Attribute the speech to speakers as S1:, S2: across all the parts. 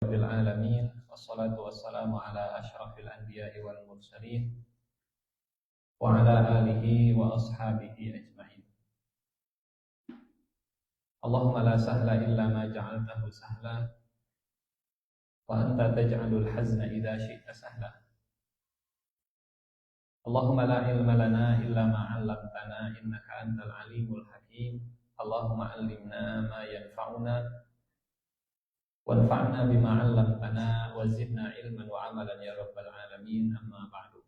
S1: Rabbil alamin wassalatu wassalamu ala asyrafil anbiya'i wal mursalin wa ala alihi wa ashabihi ajma'in. Allahumma la sahla illa ma ja'altahu sahla wa anta taj'alul hazna idza syi'ta sahla. Allahumma la ilma lana illa ma 'allamtana innaka antal alimul hakim. Allahumma 'allimna ma yanfa'una wanfa'na bima 'allamtana wa zidna ilman wa 'amalan ya rabbal alamin. Amma ba'du.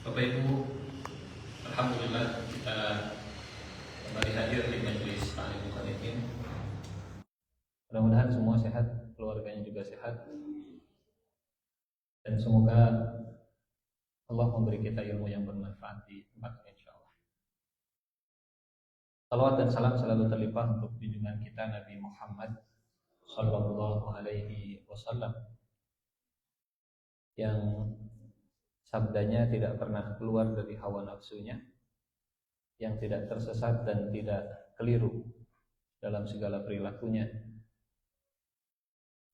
S1: Bapak Ibu, alhamdulillah kita kembali hadir di majelis Ta'lim Muqaddimin. Mudah-mudahan semua sehat, keluarganya juga sehat, dan semoga Allah memberi kita ilmu yang bermanfaat di tempat ini insyaallah. Salawat dan salam selalu terlimpah untuk junjungan kita Nabi Muhammad sallallahu alaihi wasallam yang sabdanya tidak pernah keluar dari hawa nafsunya, yang tidak tersesat dan tidak keliru dalam segala perilakunya.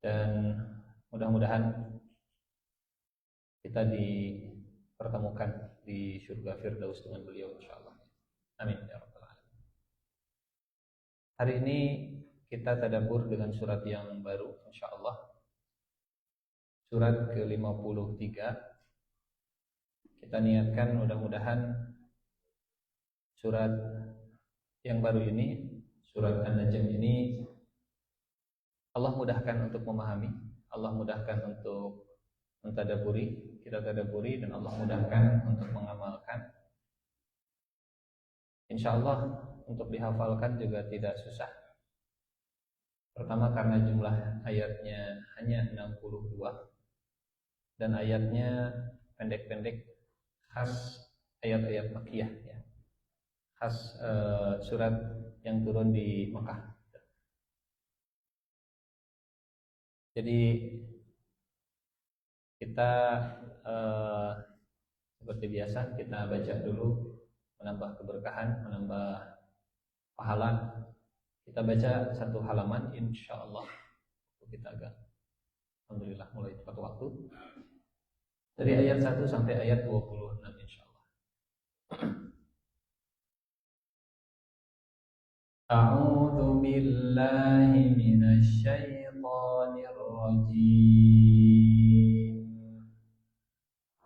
S1: Dan mudah-mudahan kita dipertemukan di surga Firdaus dengan beliau insyaallah. Amin ya rabbal alamin. Hari ini kita tadabbur dengan surat yang baru insyaallah. Surat ke-53. Kita niatkan mudah-mudahan surat yang baru ini, surat An-Najm ini, Allah mudahkan untuk memahami, Allah mudahkan untuk mentadaburi, kita tadaburi, dan Allah mudahkan untuk mengamalkan. InsyaAllah untuk dihafalkan juga tidak susah. Pertama karena jumlah ayatnya hanya 62 dan ayatnya pendek-pendek, khas ayat-ayat Makkiyah ya. Khas surat yang turun di Makkah. Jadi kita seperti biasa kita baca dulu, menambah keberkahan, menambah pahala. Kita baca satu halaman insyaallah. Kita agak alhamdulillah mulai tepat waktu. Dari ayat 1 sampai ayat 26 insyaallah. A'udzu billahi minasy syaithanir rajim.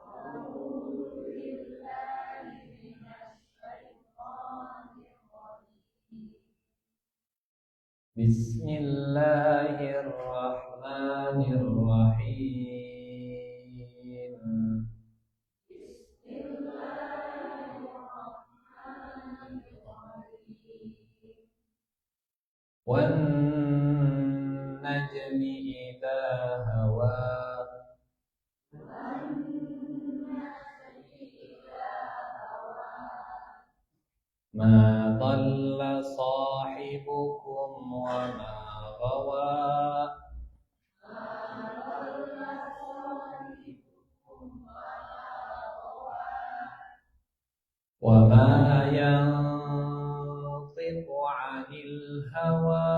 S1: A'udzu billahi minasy syaithanir rajim. Bismillahirrahmanirrahim. وَالنَّجْمِ إِذَا هَوَى مَا ضَلَّ صَاحِبُكُمْ وَمَا غَوَى وَمَا يَنطِقُ عَنِ الْهَوَى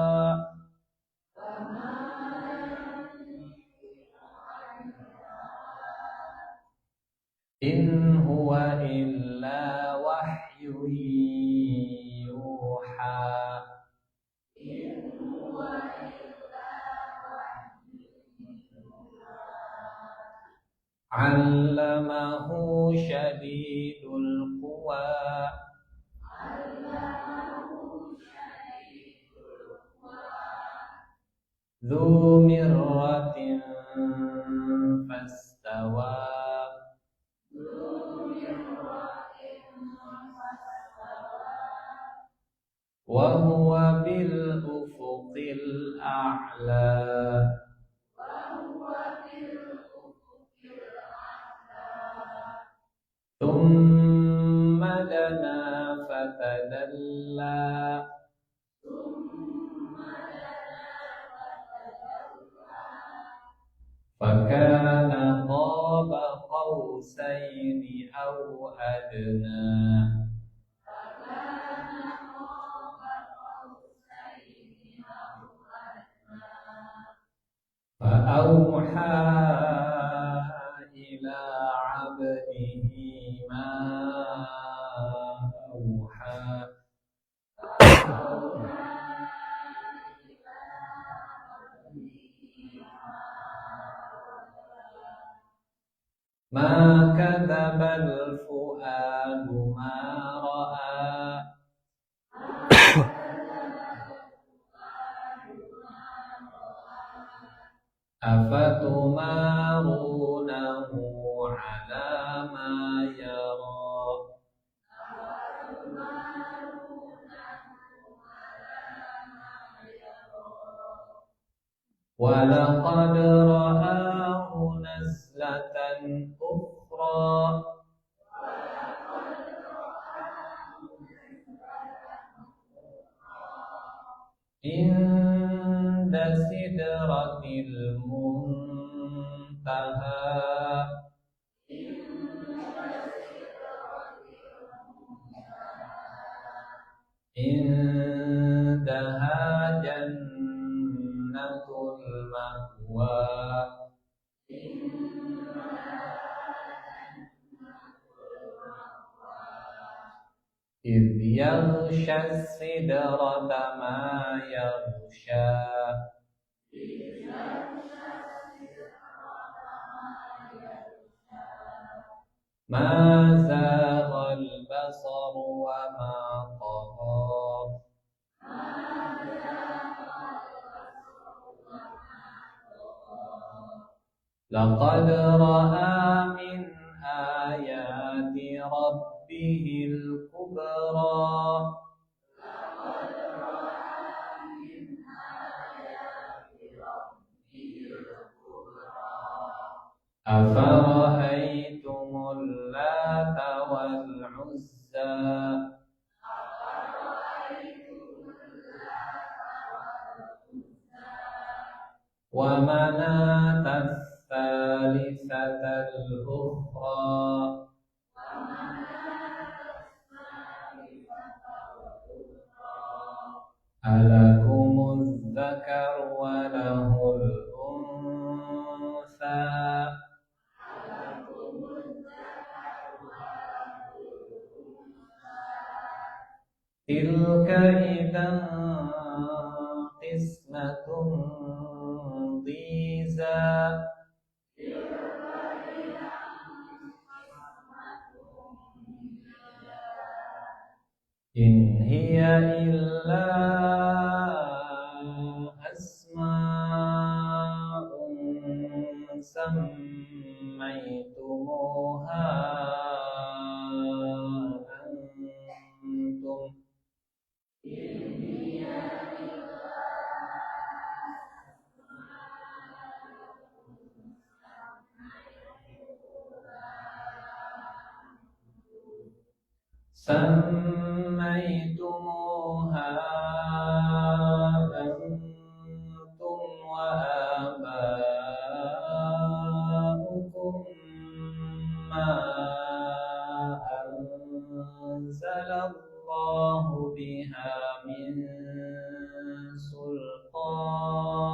S1: إِنْ هُوَ إِلَّا وَحْيٌ يُوحَى عَلَّمَهُ شَدِيدُ الْقُوَى ذُو مِرَّةٍ فَاسْتَوَى وَهُوَ بِالْأُفُقِ الْأَعْلَى ثُمَّ دَنَا فَتَدَلَّى فَكَانَ قَابَ قَوْسَيْنِ أَوْ أَدْنَى فأوحى إلى عبده ما أوحى ما كذب الفؤاد ما رأى أفتمارونه على ما يرى ولقد رآه نزلة أخرى عند سدرة المنتهى عندها جنة المأوى إذ يغشى السدرة ما يغشى ما زاغ البصر وما طغى لقد رأى من آيات ربه الكبرى أفرأيتم اللات والعزى ومناة الثالثة الأخرى ألكم الذكر وله الأنثى تلك إذا قسمة ضيزى إن هي إلا أسماء سميتموها أنتم سميتموها أنتم وآباؤكم ما أنزل الله بها من سلطان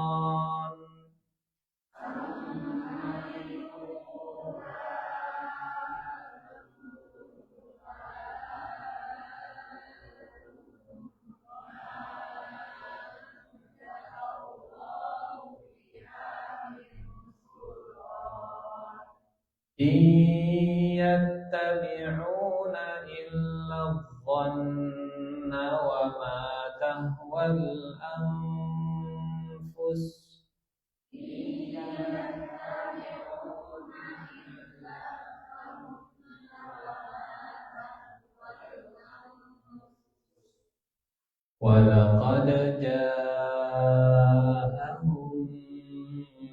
S1: إن يتبعون إلا الظن وما تهوى الأنفس ولقد جاءهم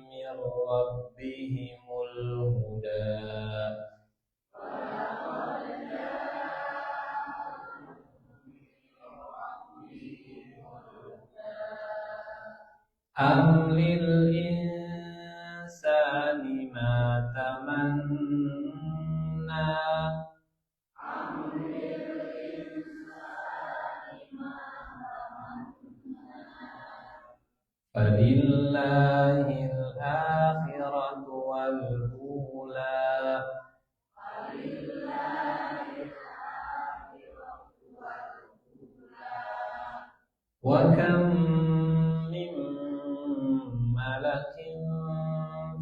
S1: من ربهم الهدى أم للإنسان ما تمنى فلله falillahil akhiratu wal ula wa kam min malakin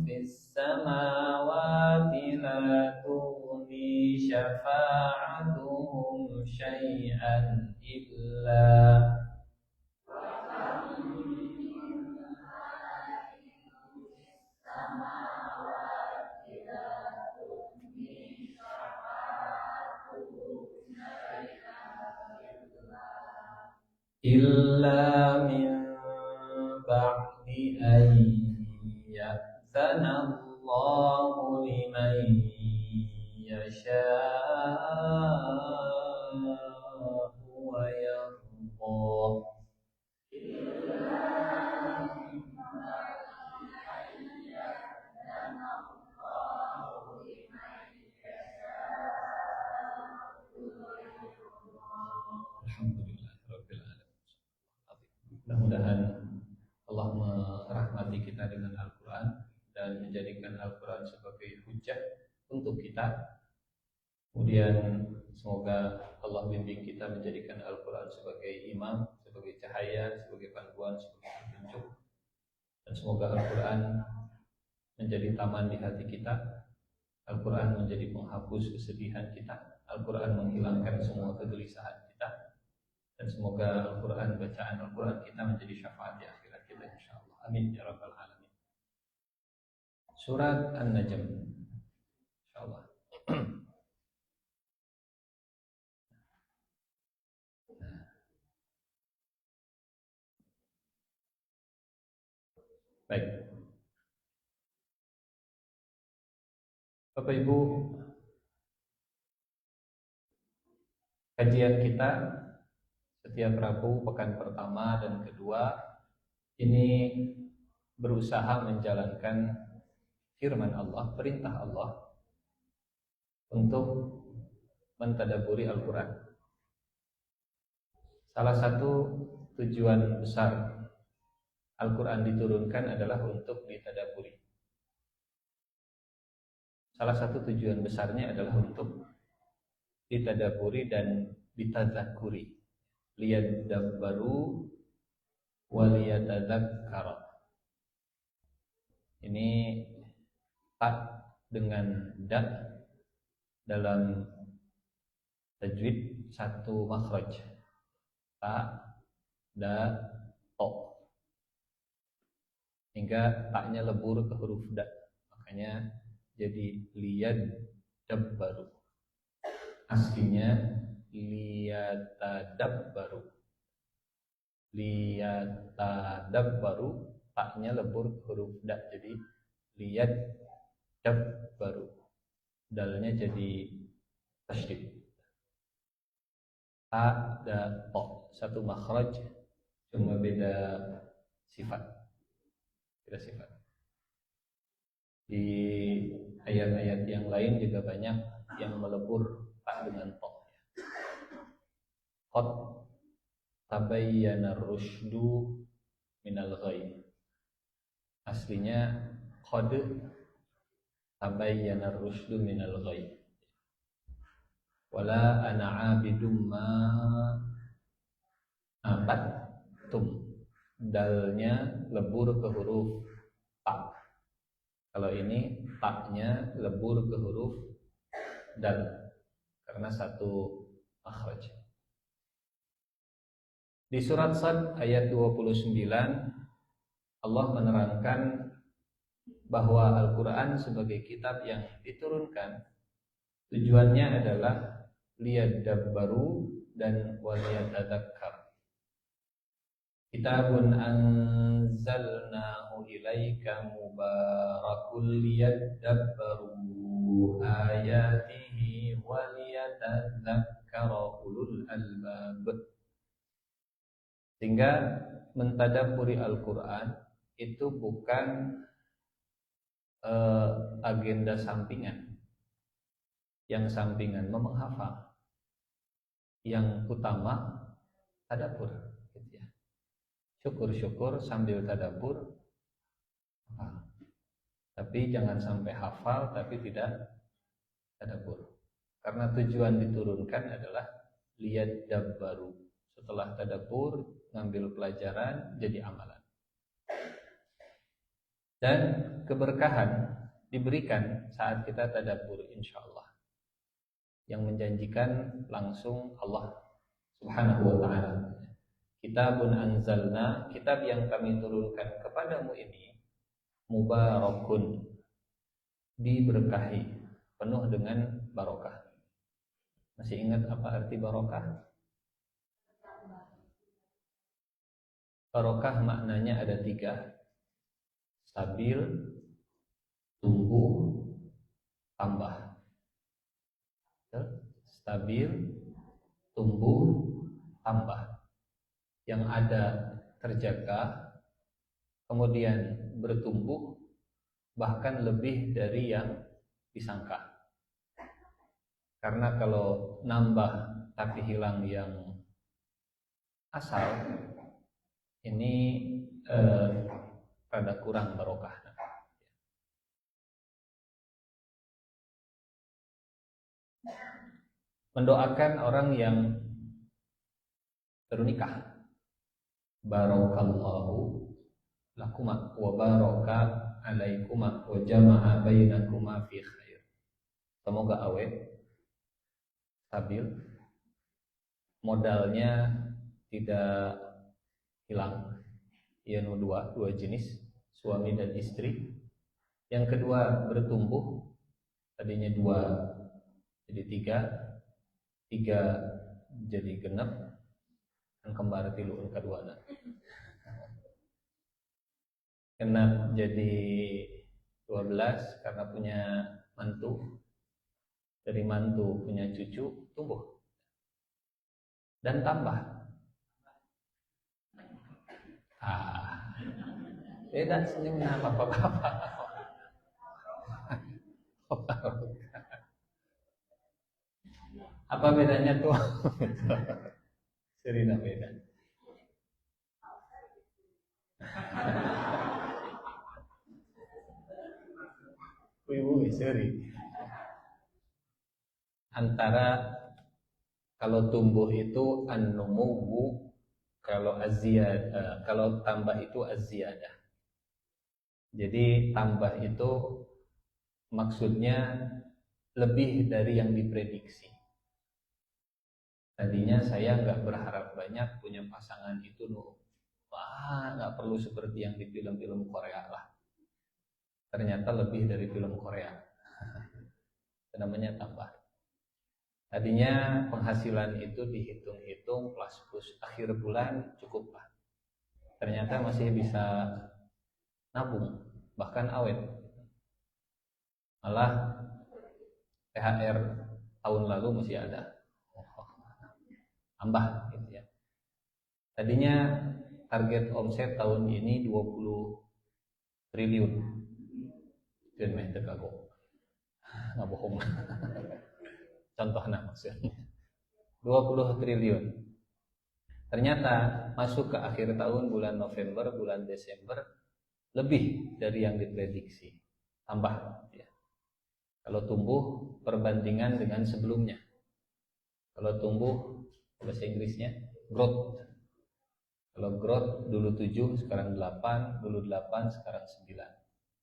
S1: fis samawati la tughni syafa'atuhum syai'an illa min ba'di an ya'zana Allahu liman yasha'u wa yarda. Mudah-mudahan Allah merahmati kita dengan Al-Quran dan menjadikan Al-Quran sebagai hujjah untuk kita. Kemudian semoga Allah bimbing kita menjadikan Al-Quran sebagai imam, sebagai cahaya, sebagai panduan, sebagai petunjuk. Dan semoga Al-Quran menjadi taman di hati kita. Al-Quran menjadi penghapus kesedihan kita. Al-Quran menghilangkan semua kegelisahan kita. Dan semoga Al-Quran, bacaan Al-Quran kita menjadi syafaat di akhirat kita insyaAllah. Amin ya rabbal alamin. Surat An-Najm insyaAllah. Baik, Bapak Ibu, kajian kita setiap Rabu pekan pertama dan kedua ini berusaha menjalankan firman Allah, perintah Allah untuk mentadaburi Al-Quran. Salah satu tujuan besar Al-Quran diturunkan adalah untuk ditadaburi. Salah satu tujuan besarnya adalah untuk ditadaburi dan ditadzakuri. Liyadabbaru waliyatadzakkaru. Ini tak dengan da dalam tajwid satu makhraj. Ta, da, to. Hingga taknya lebur ke huruf da. Makanya jadi liyadabbaru. Aslinya liyatadabbaru. Liyatadabbaru, taknya lebur ke huruf da, jadi liyadabbaru. Dalnya jadi tasydid. Ta, da, to, satu makhraj, cuma beda sifat. Beda sifat. Di ayat-ayat yang lain juga banyak yang melebur ta dengan to. Qad tabayyana ar-rusydu minal ghayy. Aslinya qad tabayyana ar-rusydu minal ghayy. Wala ana 'abidum ma abattum. Dalnya lebur ke huruf ta. Kalau ini taknya lebur ke huruf dal karena satu makhraj. Di surat Sad ayat 29 Allah menerangkan bahwa Al-Quran sebagai kitab yang diturunkan tujuannya adalah liyadabbaru dan waliyatadzakkar. Kitabun anzalnahu ilaika mubarakul liyadabbaru ayatihi waliyatadzakkara ulul albab. Sehingga mentadabburi Al-Quran itu bukan agenda sampingan. Yang sampingan syukur-syukur sambil tadabbur. Tapi jangan sampai hafal tapi tidak tadabbur. Karena tujuan diturunkan adalah lihat dabbaru. Setelah tadabbur, ngambil pelajaran, jadi amalan. Dan keberkahan diberikan saat kita tadabbur, insya Allah. Yang menjanjikan langsung Allah Subhanahu wa ta'ala. Kitabun anzalna, kitab yang kami turunkan kepadamu ini mubarakun, diberkahi, penuh dengan barokah. Masih ingat apa arti barokah? Barokah maknanya ada 3. Stabil, tumbuh, tambah. Stabil, tumbuh, tambah. Yang ada terjaga, kemudian bertumbuh, bahkan lebih dari yang disangka. Karena kalau nambah tapi hilang yang asal, ini rada kurang barokah. Mendoakan orang yang baru nikah, barakallahu lakuma wa baraka alaikuma wa jama'a bainakuma fi khair. Semoga awet, stabil, modalnya tidak hilang. Yang dua jenis, suami dan istri. Yang kedua bertumbuh, tadinya 2 jadi 3, 3 jadi genep, dan kembar 3 kedua. Genep jadi 12 karena punya mantu. Dari mantu punya cucu, tumbuh dan tambah. Beda senyum nama bapak-bapak. Apa bedanya tuh? Serina beda. Wih, seri. Antara kalau tumbuh itu an-numuwu, kalau kalau tambah itu az-ziyadah. Jadi tambah itu maksudnya lebih dari yang diprediksi. Tadinya saya nggak berharap banyak punya pasangan itu, nggak perlu seperti yang di film-film Korea lah. Ternyata lebih dari film Korea. Itu namanya tambah. Tadinya penghasilan itu dihitung-hitung plus akhir bulan cukup lah. Ternyata masih bisa nabung, bahkan awet. Malah THR tahun lalu masih ada. Tambah gitu ya. Tadinya target omset tahun ini 20 triliun. Dan meh tekago. Nggak bohong. Contohnya maksudnya 20 triliun. Ternyata masuk ke akhir tahun bulan November, bulan Desember lebih dari yang diprediksi. Tambah ya. Kalau tumbuh perbandingan dengan sebelumnya. Kalau tumbuh bahasa Inggrisnya growth. Kalau growth dulu 7, sekarang 8, dulu 8, sekarang 9.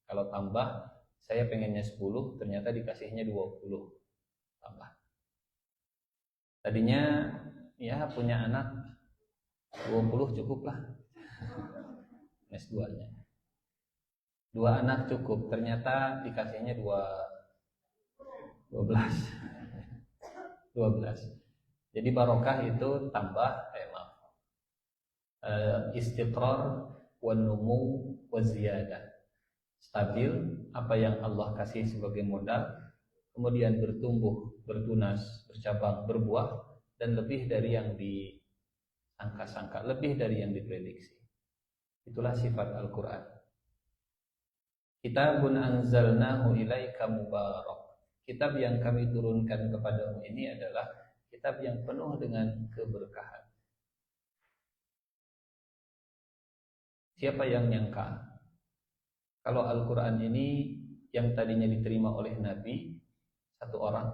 S1: Kalau tambah, saya pengennya 10, ternyata dikasihnya 20. Tambah. Tadinya ya punya anak 20 cukup lah. S2-nya. 2 anak cukup, ternyata dikasihnya 12. Jadi barokah itu tambah istiqrar wan numu wa ziyadah. Stabil, apa yang Allah kasih sebagai modal, kemudian bertumbuh, bertunas, bercabang, berbuah, dan lebih dari yang disangka-sangka, lebih dari yang diprediksi. Itulah sifat Al-Quran. Kitabun anzalnahu ilaika mubarak. Kitab yang kami turunkan kepadamu ini adalah kitab yang penuh dengan keberkahan. Siapa yang nyangka kalau Al-Quran ini yang tadinya diterima oleh Nabi satu orang,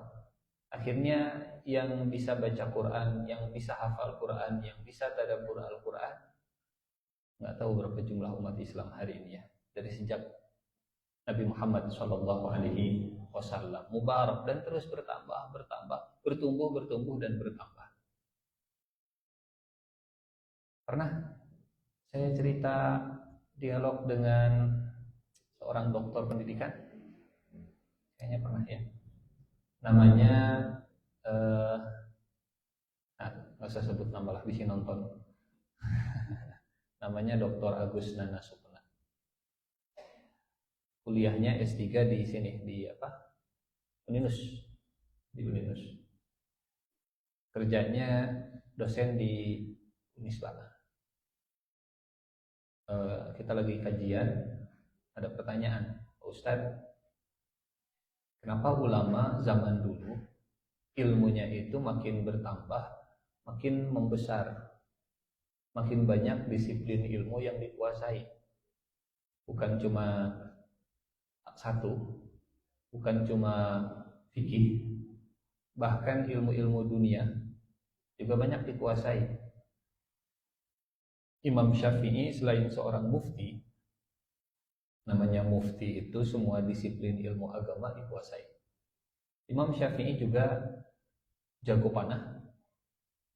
S1: akhirnya yang bisa baca Quran, yang bisa hafal Quran, yang bisa tadabbur Al-Quran, nggak tahu berapa jumlah umat Islam hari ini ya. Dari sejak Nabi Muhammad SAW, mubarak dan terus bertambah, bertumbuh dan bertambah. Pernah saya cerita dialog dengan seorang doktor pendidikan, kayaknya pernah ya. Namanya nggak usah sebut nama lah, bisa nonton. Namanya Dr. Agus Nanasupena. Kuliahnya S3 di sini, di Uninus. Di Uninus. Kerjanya dosen di Unisba. Kita lagi kajian, ada pertanyaan, Ustadz, kenapa ulama zaman dulu ilmunya itu makin bertambah, makin membesar, makin banyak disiplin ilmu yang dikuasai, bukan cuma satu, bukan cuma fikih, bahkan ilmu-ilmu dunia juga banyak dikuasai. Imam Syafi'i selain seorang mufti, namanya mufti itu semua disiplin ilmu agama dikuasai. Imam Syafi'i juga jago panah,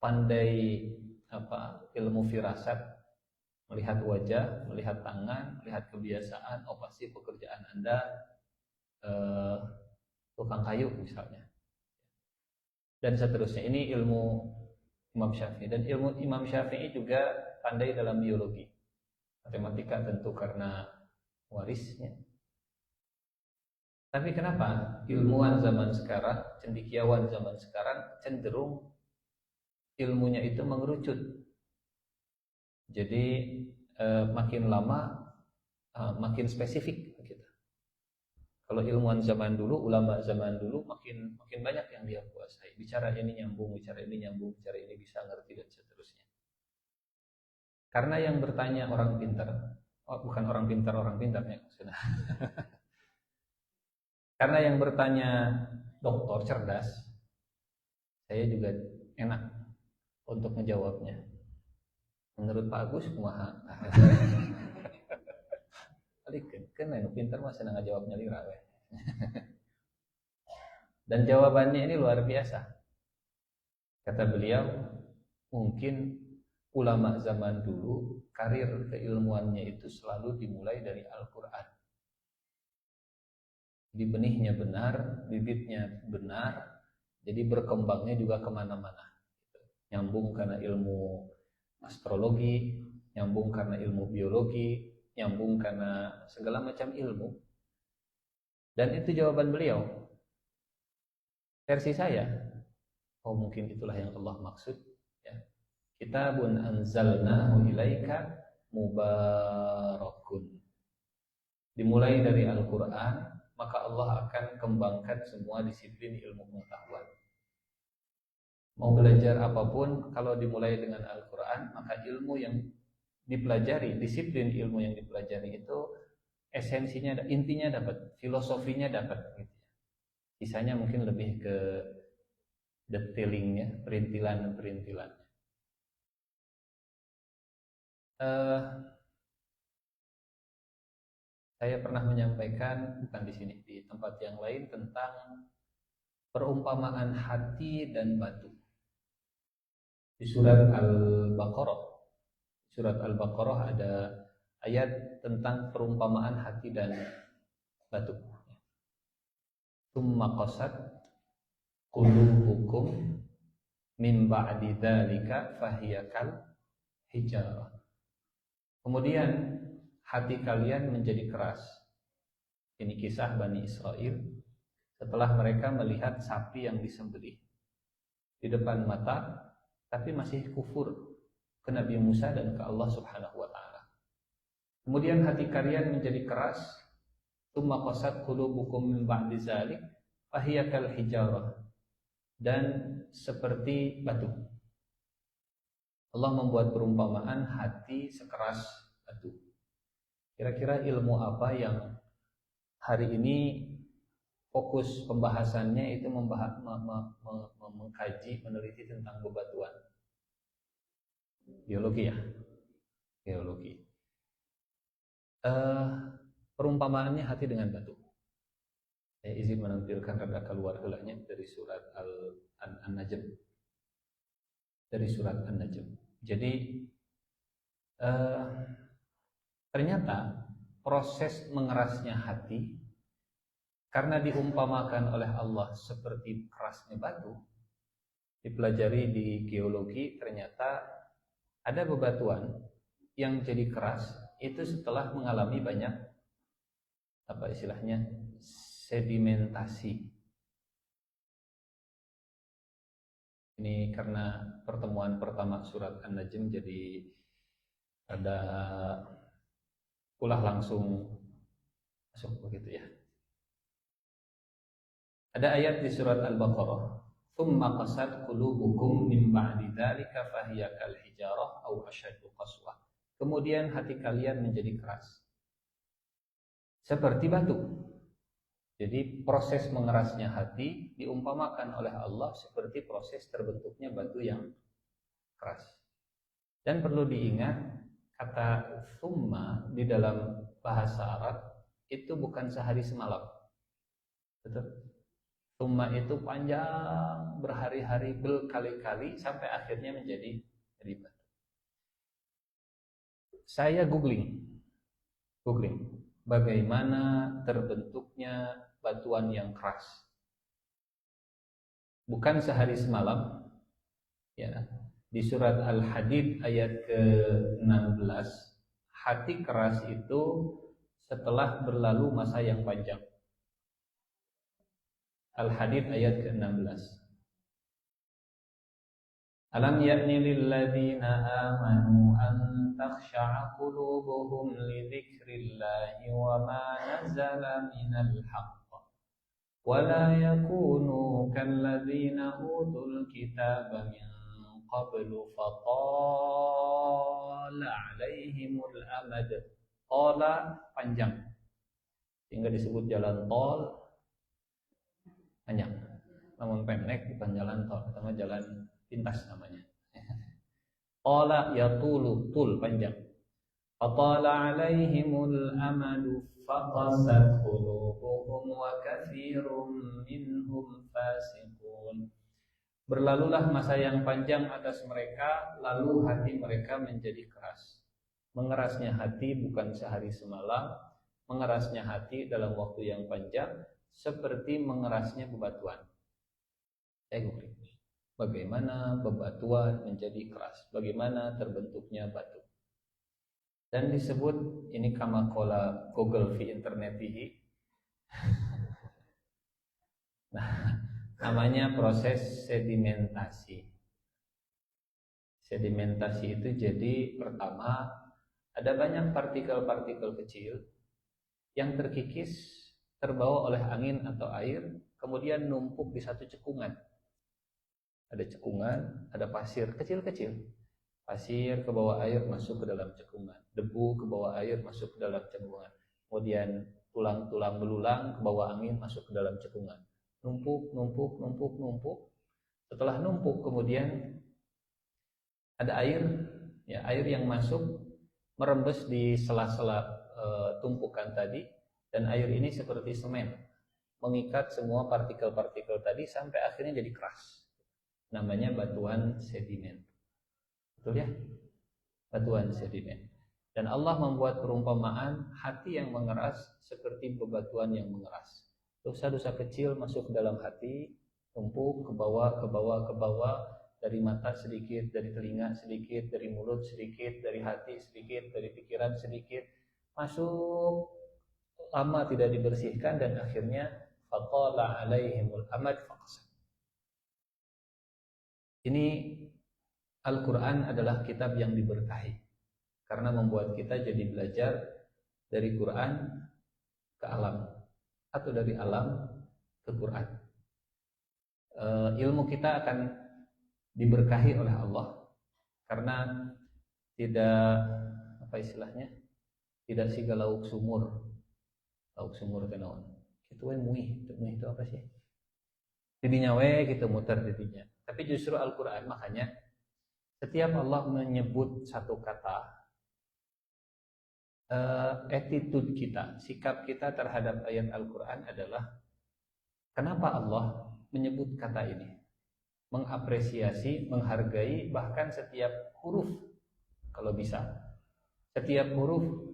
S1: pandai ilmu firasat, melihat wajah, melihat tangan, melihat kebiasaan, pasti pekerjaan Anda tukang kayu misalnya, dan seterusnya. Ini ilmu Imam Syafi'i. Dan ilmu Imam Syafi'i juga pandai dalam biologi, matematika tentu karena warisnya. Tapi kenapa ilmuwan zaman sekarang, cendekiawan zaman sekarang cenderung ilmunya itu mengerucut. Jadi makin lama makin spesifik gitu. Kalau ilmuwan zaman dulu, ulama zaman dulu makin banyak yang dia kuasai. Bicara ini nyambung, bicara ini nyambung, bicara ini bisa ngerti dan seterusnya. Karena yang bertanya orang pintar, bukan orang pintarnya sudah. Karena yang bertanya doktor cerdas, saya juga enak untuk menjawabnya. Menurut Pak Agus kumaha? Kan yang pintar mah senang ngejawabnya lira we. Dan jawabannya ini luar biasa. Kata beliau, mungkin ulama zaman dulu karir keilmuannya itu selalu dimulai dari Al-Quran. Di benihnya benar, bibitnya benar, jadi berkembangnya juga kemana-mana. Nyambung karena ilmu astrologi, nyambung karena ilmu biologi, nyambung karena segala macam ilmu. Dan itu jawaban beliau. Versi saya, mungkin itulah yang Allah maksud. Kitabun anzalnahu ilaika mubarakun. Dimulai dari Al-Quran, maka Allah akan kembangkan semua disiplin ilmu pengetahuan. Mau belajar apapun, kalau dimulai dengan Al-Quran, maka ilmu yang dipelajari, disiplin ilmu yang dipelajari itu esensinya, intinya dapat, filosofinya dapat. Sisanya mungkin lebih ke detailingnya, perintilan. Saya pernah menyampaikan, bukan di sini, di tempat yang lain, tentang perumpamaan hati dan batu. Di surat Al-Baqarah. Surat Al-Baqarah ada ayat tentang perumpamaan hati dan batu. Tsumma qasat qulubukum min ba'di dzalika fahiya kal hijarah. Kemudian hati kalian menjadi keras. Ini kisah Bani Israel setelah mereka melihat sapi yang disembelih di depan mata, tapi masih kufur ke Nabi Musa dan ke Allah Subhanahu wa taala. Kemudian hati kalian menjadi keras, tsumma qasat qulubukum min ba'di dzalik fahiya kal hijarah, dan seperti batu. Allah membuat perumpamaan hati sekeras batu. Kira-kira ilmu apa yang hari ini fokus pembahasannya itu mengkaji, meneliti tentang bebatuan? Geologi ya, geologi. Perumpamaannya hati dengan batu. Saya izin menampilkan rada keluar helanya dari surat An-Najm. Dari surat An-Najm. Jadi ternyata proses mengerasnya hati karena diumpamakan oleh Allah seperti kerasnya batu, dipelajari di geologi, ternyata ada bebatuan yang jadi keras itu setelah mengalami banyak sedimentasi. Ini karena pertemuan pertama surat An-Najm jadi ada ulah langsung masuk begitu ya. Ada ayat di surat Al-Baqarah, "Tsumma qasat qulubukum min ba'di dzalika fahiya kal hijarah aw ashaddu qaswah." Kemudian hati kalian menjadi keras seperti batu. Jadi proses mengerasnya hati diumpamakan oleh Allah seperti proses terbentuknya batu yang keras. Dan perlu diingat, kata tsumma di dalam bahasa Arab itu bukan sehari semalam. Betul? Tsumma itu panjang, berhari-hari, berkali-kali sampai akhirnya menjadi batu. Saya googling bagaimana terbentuknya batuan yang keras. Bukan sehari semalam, ya. Di surat Al-Hadid ayat ke-16, hati keras itu setelah berlalu masa yang panjang. Al-Hadid ayat ke-16. Alam ya'ni lilladzina amanu an takhsha'a qulubuhum li dzikrillahi wa ma nazala minal haqq wa la yakunu kalladzina utul kitaba min qablu fatala 'alaihimul amad. Tala panjang, sehingga disebut jalan tol panjang. Namun pendek bukan jalan tol, pertama jalan pintas namanya. Tala yatulu, tul panjang. Fatala 'alaihimul amadu faqasat qulubuhum wa katsirum minhum fasiqun. Berlalulah masa yang panjang atas mereka, lalu hati mereka menjadi keras. Mengerasnya hati bukan sehari semalam, mengerasnya hati dalam waktu yang panjang, seperti mengerasnya bebatuan. Saya googling, bagaimana bebatuan menjadi keras, bagaimana terbentuknya batu. Dan disebut, ini kama qala Google fi internetihi. Nah, namanya proses sedimentasi. Sedimentasi itu jadi pertama ada banyak partikel-partikel kecil yang terkikis, terbawa oleh angin atau air, kemudian numpuk di satu cekungan. Ada cekungan, ada pasir kecil-kecil. Pasir ke bawah air masuk ke dalam cekungan. Debu ke bawah air masuk ke dalam cekungan. Kemudian tulang-tulang belulang ke bawah angin masuk ke dalam cekungan. Numpuk. Setelah numpuk kemudian ada air, ya, air yang masuk merembes di sela-sela tumpukan tadi, dan air ini seperti semen mengikat semua partikel-partikel tadi sampai akhirnya jadi keras. Namanya batuan sedimen. Betul ya? Batuan sedimen. Dan Allah membuat perumpamaan hati yang mengeras seperti bebatuan yang mengeras. Dosa-dosa kecil masuk ke dalam hati, tumpuk ke bawah, dari mata sedikit, dari telinga sedikit, dari mulut sedikit, dari hati sedikit, dari pikiran sedikit, masuk, lama tidak dibersihkan, dan akhirnya fatala alaihimul amad faqasat. Ini Al-Quran adalah kitab yang diberkahi karena membuat kita jadi belajar dari Quran ke alam atau dari alam ke Quran. Ilmu kita akan diberkahi oleh Allah karena tidak tidak siga lauk sumur teh naon kitu we muih itu apa sih didinya we kita muter didinya. Tapi justru Al-Qur'an makanya setiap Allah menyebut satu kata, attitude kita, sikap kita terhadap ayat Al-Quran adalah kenapa Allah menyebut kata ini, mengapresiasi, menghargai bahkan setiap huruf kalau bisa. Setiap huruf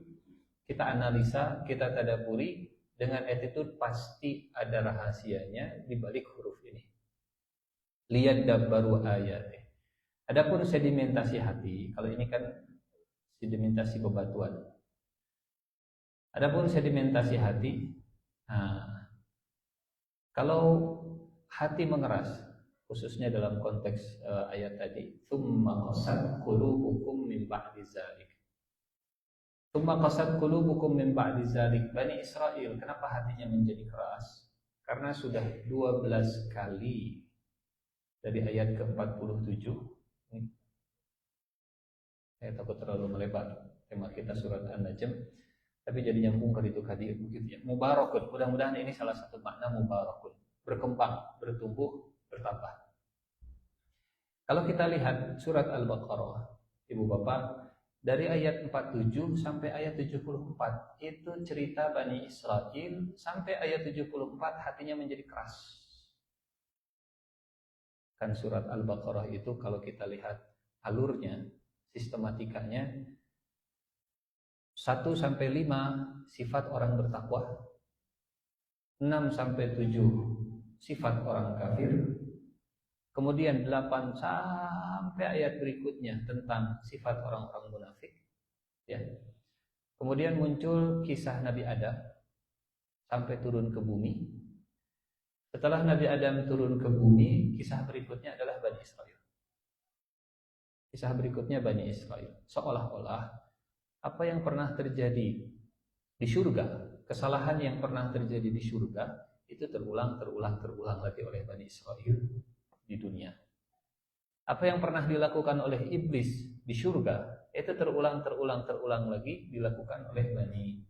S1: kita analisa, kita tadabburi dengan attitude pasti ada rahasianya di balik huruf ini. Lihat dabbaru ayatnya. Adapun sedimentasi hati, kalau ini kan sedimentasi bebatuan. Adapun sedimentasi hati, kalau hati mengeras, khususnya dalam konteks ayat tadi, tsumma qasat qulubukum min ba'di dzalik. Tsumma qasat qulubukum min ba'di dzalik. Bani Israel, kenapa hatinya menjadi keras? Karena sudah 12 kali dari ayat ke-47. Saya takut terlalu melebar tema kita surat An-Najm, tapi jadi nyambung ke itu tadi begitu ya. Mubarakun, mudah-mudahan ini salah satu makna mubarakun, berkembang, bertumbuh, bertambah. Kalau kita lihat surat Al-Baqarah, Ibu Bapak, dari ayat 47 sampai ayat 74 itu cerita Bani Israel, sampai ayat 74 hatinya menjadi keras. Kan surat Al-Baqarah itu kalau kita lihat alurnya, sistematikanya 1 sampai 5 sifat orang bertakwa, 6 sampai 7 sifat orang kafir, kemudian 8 sampai ayat berikutnya tentang sifat orang-orang munafik, ya. Kemudian muncul kisah Nabi Adam sampai turun ke bumi. Setelah Nabi Adam turun ke bumi, kisah berikutnya adalah Bani Israel. Kisah berikutnya Bani Israel. Seolah-olah apa yang pernah terjadi di surga, kesalahan yang pernah terjadi di surga, itu terulang lagi oleh Bani Israel di dunia. Apa yang pernah dilakukan oleh iblis di surga, itu terulang lagi dilakukan oleh Bani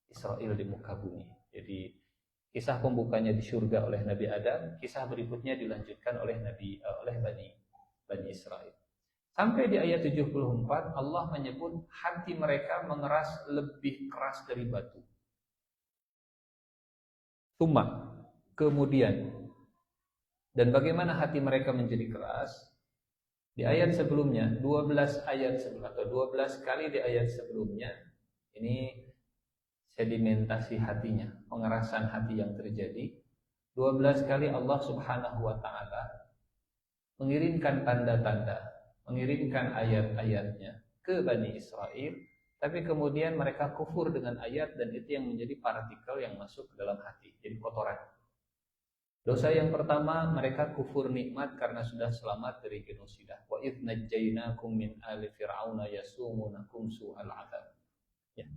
S1: Israel di muka bumi. Jadi kisah pembukanya di surga oleh Nabi Adam, kisah berikutnya dilanjutkan oleh Bani Israel. Sampai di ayat 74 Allah menyebut hati mereka mengeras lebih keras dari batu. Kemudian, dan bagaimana hati mereka menjadi keras? Di ayat sebelumnya, 12 kali di ayat sebelumnya, ini sedimentasi hatinya, pengerasan hati yang terjadi. 12 kali Allah Subhanahu wa taala mengirimkan tanda-tanda, mengirimkan ayat-ayatnya ke Bani Israel, tapi kemudian mereka kufur dengan ayat, dan itu yang menjadi partikel yang masuk ke dalam hati, jadi kotoran. Dosa yang pertama, mereka kufur nikmat karena sudah selamat dari genosida. Wa idz najjaynakum min ali fir'auna yasumunakum su'al 'adzab. Ya.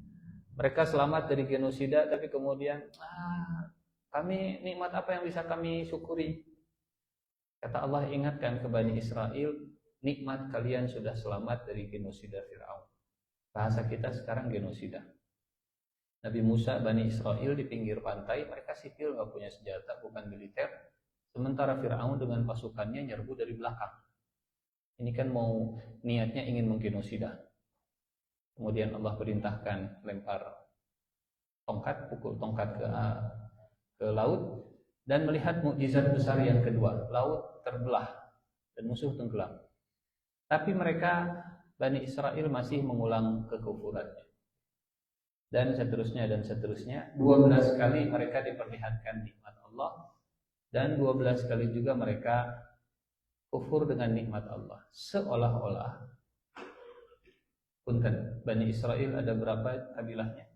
S1: Mereka selamat dari genosida, tapi kemudian kami nikmat apa yang bisa kami syukuri? Kata Allah, ingatkan ke Bani Israel, nikmat kalian sudah selamat dari genosida Fir'aun. Bahasa kita sekarang genosida. Nabi Musa, Bani Israel di pinggir pantai, mereka sipil, gak punya senjata, bukan militer. Sementara Fir'aun dengan pasukannya nyerbu dari belakang. Ini kan mau niatnya ingin menggenosida. Kemudian Allah perintahkan lempar tongkat, pukul tongkat ke laut, dan melihat mukjizat besar yang kedua, laut terbelah dan musuh tenggelam. Tapi mereka, Bani Israel, masih mengulang kekufurannya. Dan seterusnya. 12 kali mereka diperlihatkan nikmat Allah, dan 12 kali juga mereka kufur dengan nikmat Allah. Seolah-olah, punten, Bani Israel ada berapa kabilahnya?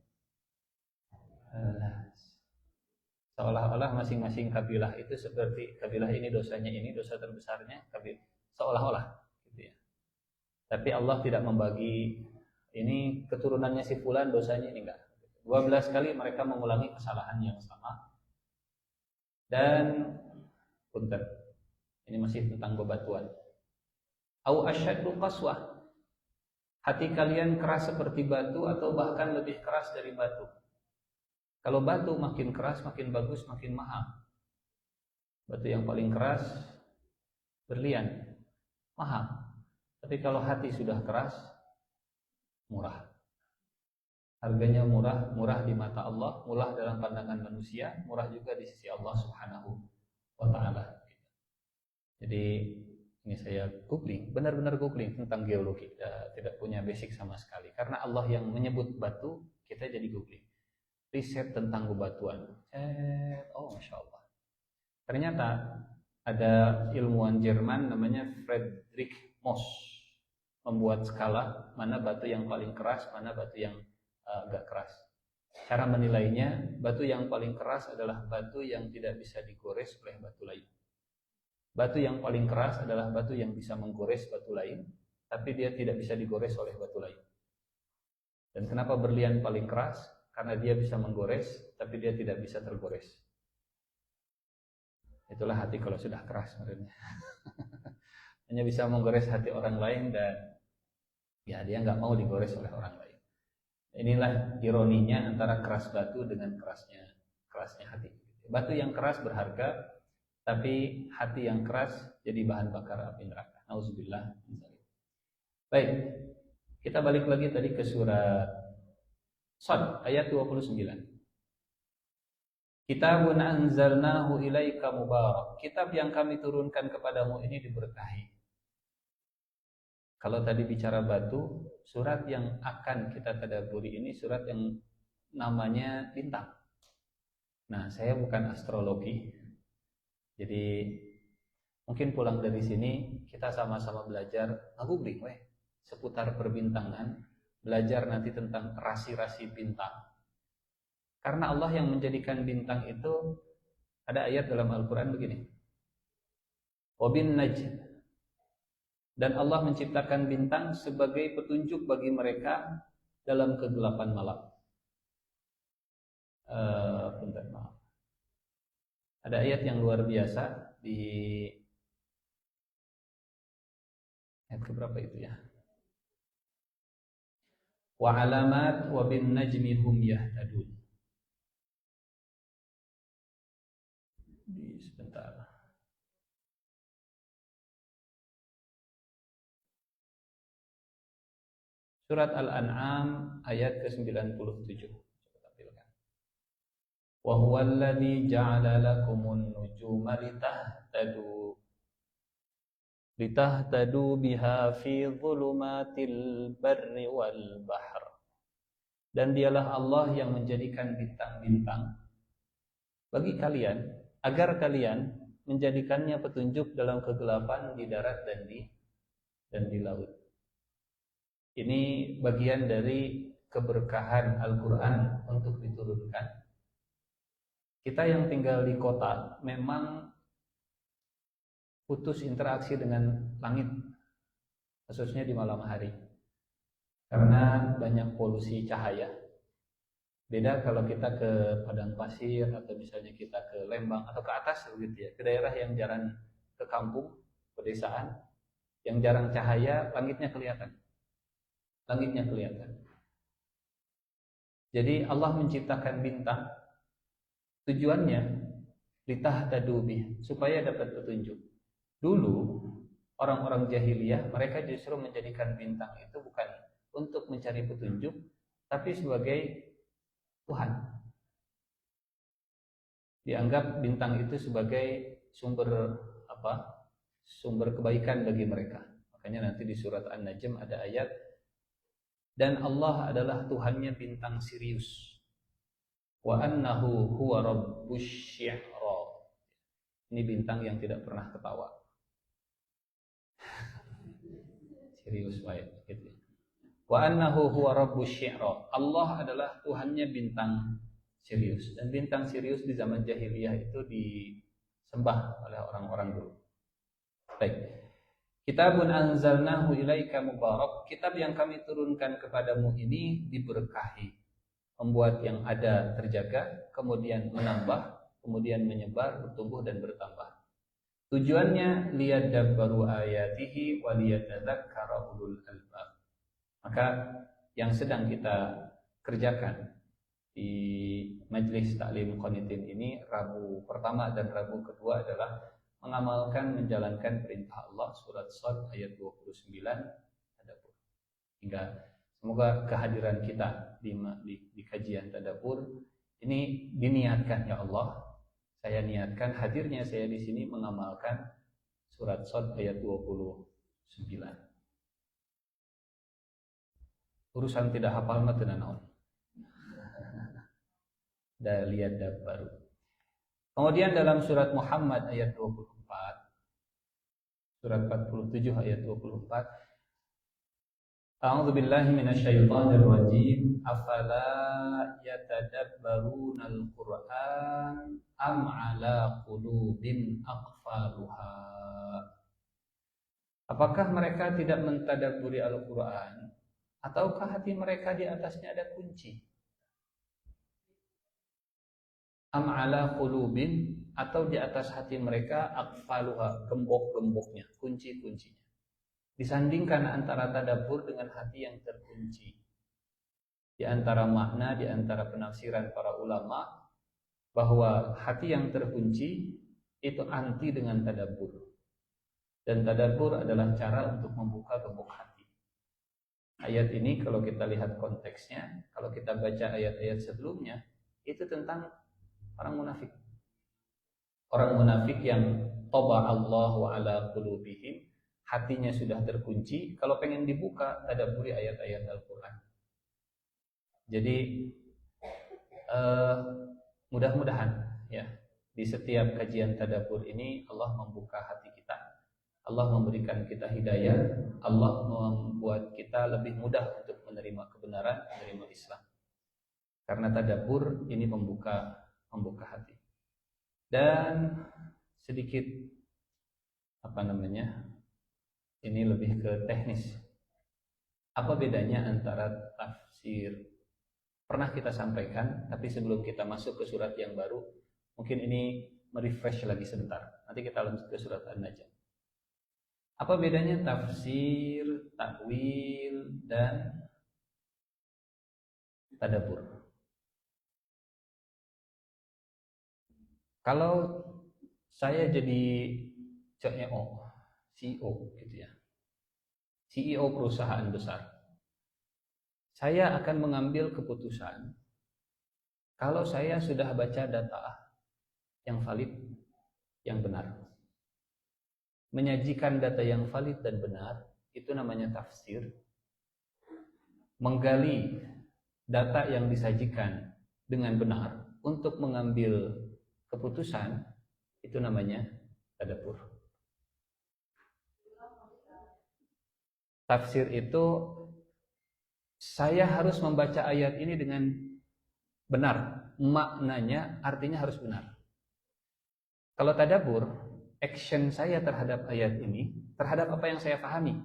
S1: Seolah-olah masing-masing kabilah itu seperti kabilah ini dosanya ini, dosa terbesarnya kabilah. Seolah-olah gitu ya. Tapi Allah tidak membagi ini keturunannya si fulan dosanya ini enggak. 12 kali mereka mengulangi kesalahan yang sama. Dan punten, ini masih tentang bebatuan. Au asyaddu qaswah. Hati kalian keras seperti batu atau bahkan lebih keras dari batu. Kalau batu makin keras, makin bagus, makin mahal. Batu yang paling keras, berlian, mahal. Tapi kalau hati sudah keras, murah. Harganya murah, murah di mata Allah, murah dalam pandangan manusia, murah juga di sisi Allah Subhanahu wa Ta'ala. Jadi ini saya googling, benar-benar googling tentang geologi, tidak punya basic sama sekali. Karena Allah yang menyebut batu, kita jadi googling. Riset tentang bebatuan. Oh, Masya Allah. Ternyata ada ilmuwan Jerman namanya Friedrich Moos membuat skala mana batu yang paling keras, mana batu yang agak keras. Cara menilainya, batu yang paling keras adalah batu yang tidak bisa digores oleh batu lain. Batu yang paling keras adalah batu yang bisa menggores batu lain, tapi dia tidak bisa digores oleh batu lain. Dan kenapa berlian paling keras? Karena dia bisa menggores, tapi dia tidak bisa tergores. Itulah hati kalau sudah keras sebenarnya. Hanya bisa menggores hati orang lain dan ya dia nggak mau digores oleh orang lain. Inilah ironinya antara keras batu dengan kerasnya hati. Batu yang keras berharga, tapi hati yang keras jadi bahan bakar api neraka. Nauzubillah. Baik, kita balik lagi tadi ke surat Shad ayat 29. Kitabun anzalnahu ilaika mubarak. Kitab yang kami turunkan kepadamu ini diberkahi. Kalau tadi bicara batu, surat yang akan kita tadabburi ini surat yang namanya bintang. Nah, saya bukan astrologi. Jadi mungkin pulang dari sini kita sama-sama belajar googling seputar perbintangan, belajar nanti tentang rasi-rasi bintang. Karena Allah yang menjadikan bintang itu, ada ayat dalam Al-Qur'an begini. Wabin najm, dan Allah menciptakan bintang sebagai petunjuk bagi mereka dalam kegelapan malam. Maaf. Ada ayat yang luar biasa di ayat keberapa itu ya? Wa alamat wa bin najmi hum yahtadun. Sebentar. Surat Al-An'am ayat ke-97. Wa huwa alladhi ja'ala lakumun nujuma litahtadu biha fi dhulumatil barri wal bahr. Dan dialah Allah yang menjadikan bintang-bintang bagi kalian agar kalian menjadikannya petunjuk dalam kegelapan di darat dan di laut. Ini bagian dari keberkahan Al-Qur'an untuk diturunkan. Kita yang tinggal di kota memang putus interaksi dengan langit, khususnya di malam hari, karena banyak polusi cahaya. Beda kalau kita ke padang pasir atau misalnya kita ke Lembang atau ke atas begitu ya, ke daerah yang jarang, ke kampung, pedesaan, yang jarang cahaya, langitnya kelihatan. Jadi Allah menciptakan bintang, tujuannya litahtadu bih, supaya dapat petunjuk. Dulu orang-orang jahiliyah mereka justru menjadikan bintang itu bukan untuk mencari petunjuk, tapi sebagai Tuhan. Dianggap bintang itu sebagai sumber kebaikan bagi mereka. Makanya nanti di surat An-Najm ada ayat, dan Allah adalah Tuhannya bintang Sirius. Wa annahu huwa rabbus syi'ra. Ini bintang yang tidak pernah ketawa. Serius baik gitu. Wa annahu huwa rabbus syi'ra. Allah adalah Tuhannya bintang Sirius. Dan bintang Sirius di zaman jahiliyah itu disembah oleh orang-orang dulu. Baik. Kitabun anzalnahu ilaika mubarak. Kitab yang kami turunkan kepadamu ini diberkahi. Membuat yang ada terjaga, kemudian menambah, kemudian menyebar, bertumbuh dan bertambah. Tujuannya liyadabbaru ayatihi wa liyatadzakkara ulul albab. Maka yang sedang kita kerjakan di Majelis Taklim Qanitin ini, Rabu pertama dan Rabu kedua adalah mengamalkan, menjalankan perintah Allah, surat Shad ayat 29 tadabbur. Hingga semoga kehadiran kita di kajian tadabbur ini diniatkan, ya Allah, saya niatkan hadirnya saya di sini mengamalkan surat Shad ayat 29. Urusan tidak hafal mah teu naon. Da lihat dab baru. Kemudian dalam surat Muhammad ayat 24, surat 47 ayat 24, A'udzu billahi minasyaitonir rajim. Afala yatadabbarunal Qur'an am 'ala qulubin aqfaluha. Apakah mereka tidak mentadabburi Al-Qur'an ataukah hati mereka di atasnya ada kunci? Am 'ala qulubin, atau di atas hati mereka aqfaluha, gembok-gemboknya, kunci-kuncinya. Disandingkan antara tadabbur dengan hati yang terkunci. Di antara makna, di antara penafsiran para ulama, bahwa hati yang terkunci itu anti dengan tadabbur. Dan tadabbur adalah cara untuk membuka gembok hati. Ayat ini kalau kita lihat konteksnya, kalau kita baca ayat-ayat sebelumnya, itu tentang orang munafik. Orang munafik yang toba Allahu ala qulubihim, hatinya sudah terkunci, kalau pengen dibuka tadabburi ayat-ayat Al-Quran. Jadi mudah-mudahan ya di setiap kajian tadabbur ini Allah membuka hati kita, Allah memberikan kita hidayah, Allah membuat kita lebih mudah untuk menerima kebenaran, menerima Islam. Karena tadabbur ini membuka hati. Dan sedikit ini lebih ke teknis. Apa bedanya antara tafsir? Pernah kita sampaikan, tapi sebelum kita masuk ke surat yang baru, mungkin ini merefresh lagi sebentar. Nanti kita lanjut ke surat An-Najm. Apa bedanya tafsir, takwil, dan tadabbur? Kalau saya jadi CEO gitu ya, CEO perusahaan besar, saya akan mengambil keputusan kalau saya sudah baca data yang valid, yang benar. Menyajikan data yang valid dan benar itu namanya tafsir. Menggali data yang disajikan dengan benar untuk mengambil keputusan itu namanya tadabbur. Tafsir itu saya harus membaca ayat ini dengan benar, maknanya artinya harus benar. Kalau tadabbur, action saya terhadap ayat ini, terhadap apa yang saya pahami.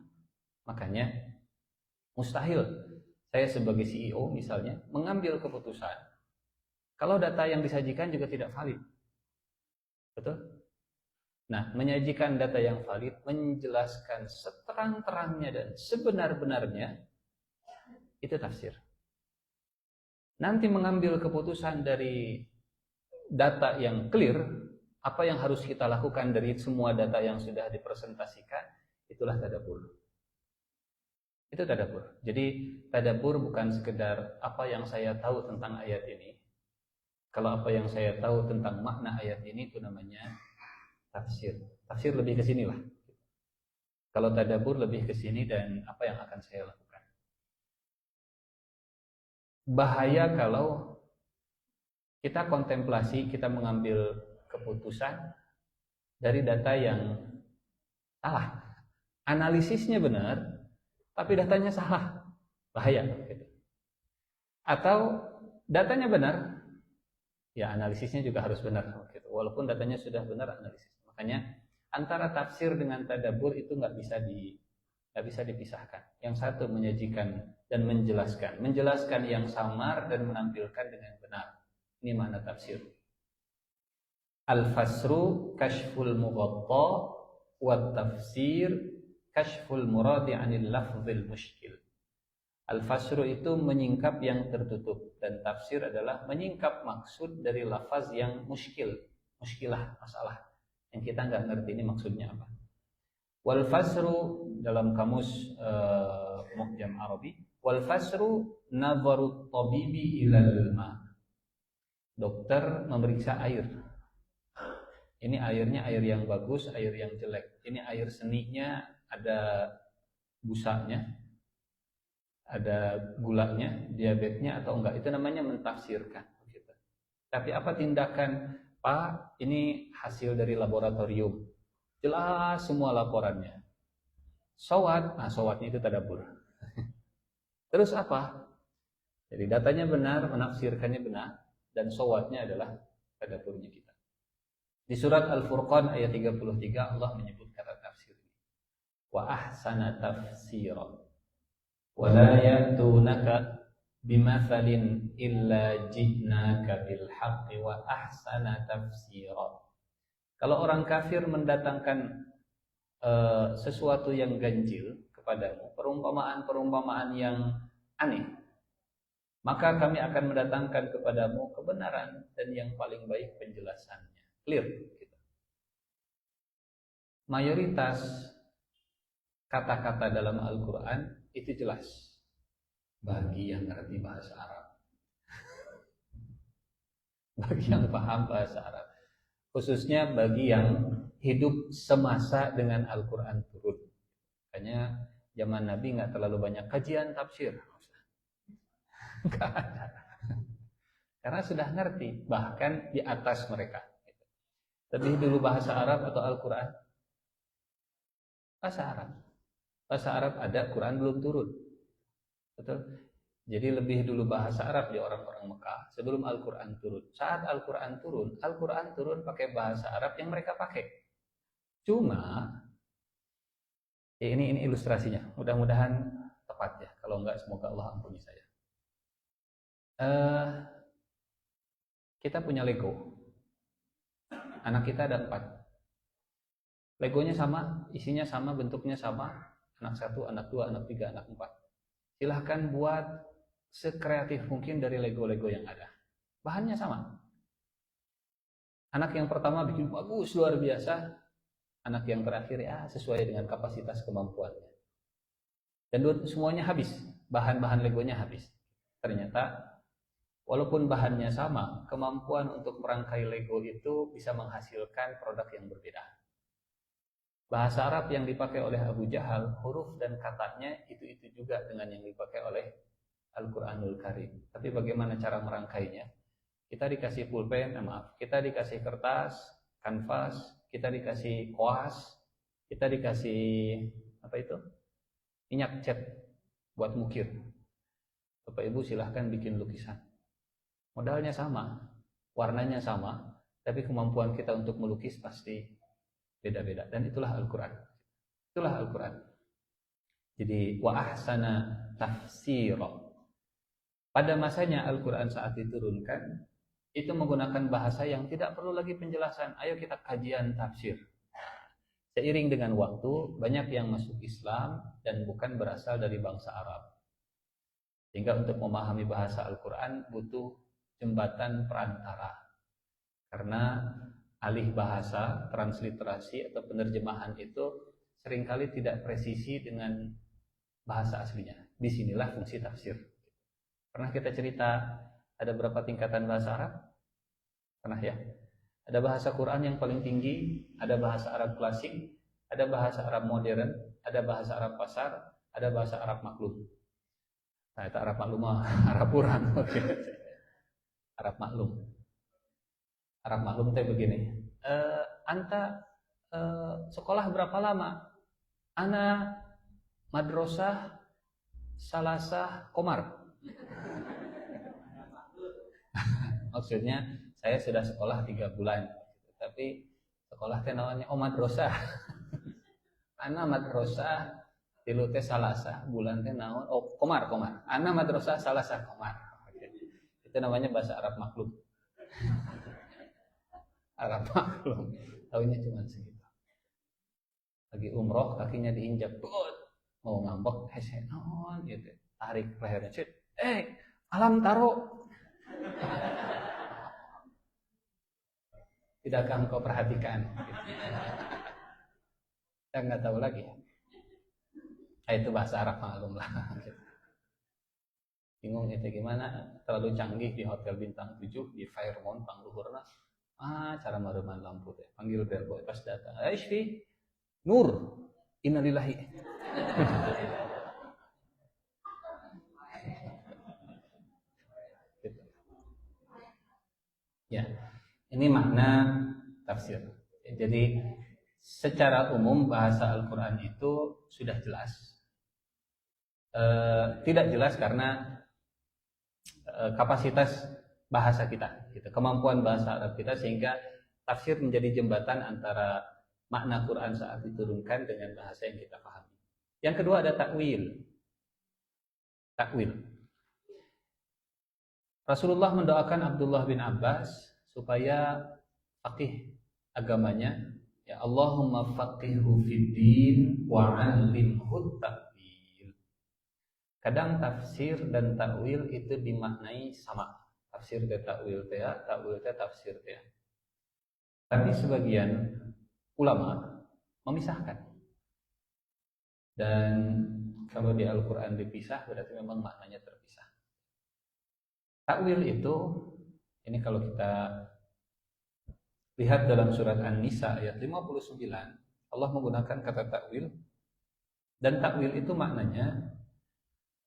S1: Makanya mustahil saya sebagai CEO misalnya mengambil keputusan kalau data yang disajikan juga tidak valid. Betul? Nah, menyajikan data yang valid, menjelaskan seterang-terangnya dan sebenar-benarnya, itu tafsir. Nanti mengambil keputusan dari data yang clear, apa yang harus kita lakukan dari semua data yang sudah dipresentasikan, itulah tadabbur. Itu tadabbur. Jadi tadabbur bukan sekedar apa yang saya tahu tentang ayat ini. Kalau apa yang saya tahu tentang makna ayat ini itu namanya tafsir. Tafsir lebih ke sinilah. Kalau tadabbur lebih ke sini dan apa yang akan saya lakukan. Bahaya kalau kita kontemplasi, kita mengambil keputusan dari data yang salah. Analisisnya benar, tapi datanya salah. Bahaya gitu. Atau datanya benar, ya analisisnya juga harus benar gitu. Walaupun datanya sudah benar analisis. Makanya antara tafsir dengan tadabbur itu nggak bisa dipisahkan. Yang satu menyajikan dan menjelaskan yang samar dan menampilkan dengan benar. Ini makna tafsir. Al-fasru kashful mughatta wa tafsir kashful muradi 'anil lafzil mushkil. Al-fasru itu menyingkap yang tertutup, dan tafsir adalah menyingkap maksud dari lafaz yang muskilah, masalah yang kita nggak ngerti ini maksudnya apa. Wal fasru dalam kamus Mu'jam Arabi, wal fasru nazaru tabibi ilal ma. Dokter memeriksa air. Ini airnya air yang bagus, air yang jelek. Ini air seninya ada busanya, ada gulanya, diabetesnya atau enggak. Itu namanya mentafsirkan. Gitu. Tapi apa tindakan? Pak, ini hasil dari laboratorium. Jelas semua laporannya. Shawat, shawatnya itu tadabbur. Terus apa? Jadi datanya benar, menafsirkannya benar, dan shawatnya adalah tadabburnya kita. Di surat Al-Furqan ayat 33 Allah menyebut kata tafsir. Wa ahsana tafsira. Wa la ya'tunaka bimathalin illa ji'naka bil haqqi wa ahsana tafsira. Kalau orang kafir mendatangkan sesuatu yang ganjil kepadamu, perumpamaan-perumpamaan yang aneh, maka kami akan mendatangkan kepadamu kebenaran dan yang paling baik penjelasannya. Clear gitu. Mayoritas kata-kata dalam Al-Quran itu jelas bagi yang ngerti bahasa Arab, bagi yang paham bahasa Arab, khususnya bagi yang hidup semasa dengan Al-Quran turun. Makanya zaman Nabi nggak terlalu banyak kajian tafsir, nggak ada, karena sudah ngerti, bahkan di atas mereka. Lebih dulu bahasa Arab atau Al-Quran? Bahasa Arab. Bahasa Arab ada, Quran belum turun. Betul? Jadi lebih dulu bahasa Arab di orang-orang Mekah sebelum Al-Quran turun. Saat Al-Quran turun pakai bahasa Arab yang mereka pakai. Cuma, ini ilustrasinya. Mudah-mudahan tepat ya. Kalau enggak, semoga Allah ampuni saya. Kita punya Lego. Anak kita ada 4. Legonya sama, isinya sama, bentuknya sama. Anak 1, anak 2, anak 3, anak 4. Silahkan buat sekreatif mungkin dari Lego-Lego yang ada. Bahannya sama. Anak yang pertama bikin bagus, luar biasa. Anak yang terakhir ya sesuai dengan kapasitas kemampuannya. Dan semuanya habis. Bahan-bahan Legonya habis. Ternyata walaupun bahannya sama, kemampuan untuk merangkai Lego itu bisa menghasilkan produk yang berbeda. Bahasa Arab yang dipakai oleh Abu Jahal, huruf dan katanya itu juga dengan yang dipakai oleh Al-Quranul Karim. Tapi bagaimana cara merangkainya? Kita dikasih pulpen, kita dikasih kertas, kanvas, kita dikasih koas, kita dikasih minyak cat buat mukir. Bapak Ibu silahkan bikin lukisan. Modalnya sama, warnanya sama, tapi kemampuan kita untuk melukis pasti beda-beda. Dan itulah Al-Quran. Itulah Al-Quran. Jadi wa ahsana tafsira. Pada masanya Al-Quran saat diturunkan, itu menggunakan bahasa yang tidak perlu lagi penjelasan. Ayo kita kajian tafsir. Seiring dengan waktu, banyak yang masuk Islam dan bukan berasal dari bangsa Arab. Sehingga untuk memahami bahasa Al-Quran butuh jembatan perantara. Karena alih bahasa, transliterasi atau penerjemahan itu seringkali tidak presisi dengan bahasa aslinya. Disinilah fungsi tafsir. Pernah kita cerita ada berapa tingkatan bahasa Arab? Pernah ya? Ada bahasa Quran yang paling tinggi, ada bahasa Arab klasik, ada bahasa Arab modern, ada bahasa Arab pasar, ada bahasa Arab maklum. Nah, itu Arab maklum mah Arab Quran. Arab maklum. Arab maklum teh begini. Anta sekolah berapa lama? Ana madrasah Salasah Komar. Maksudnya saya sudah sekolah 3 bulan, tapi sekolah teh namanya madrasah. Ana madrasah tilu teh Salasah, bulan teh naon? Komar. Ana madrasah Salasah Komar. Itu namanya bahasa Arab maklum. Arab maklum. Tahunya cuma segitu. Lagi umroh kakinya diinjak, mau ngambek hese naon gitu. tarik lehernya, Cid. Alam taro. Tidakkah engkau perhatikan? Kita nggak tahu lagi. Itu bahasa Arab maklum lah. Bingung itu gimana? Terlalu canggih di hotel bintang 7 di Fairmont pangluhurna. Cara mareman lampu teh. Panggil bellboy pas datang. Aishfi, Nur, innalillahi. Ya, ini makna tafsir. Jadi secara umum bahasa Al-Quran itu sudah jelas. Tidak jelas karena kapasitas bahasa kita, gitu. Kemampuan bahasa Arab kita, sehingga tafsir menjadi jembatan antara makna Quran saat diturunkan dengan bahasa yang kita pahami. Yang kedua ada takwil. Rasulullah mendoakan Abdullah bin Abbas supaya faqih agamanya. Ya, Allahumma faqihhu fid din wa 'allimhu ta'wil. Kadang tafsir dan takwil itu dimaknai sama. Tafsir dan takwil teh, takwil teh tafsir teh. Tapi sebagian ulama memisahkan. Dan kalau di Al-Qur'an dipisah berarti memang maknanya terpisah. Takwil itu, ini kalau kita lihat dalam surat An-Nisa ayat 59, Allah menggunakan kata takwil. Dan takwil itu maknanya,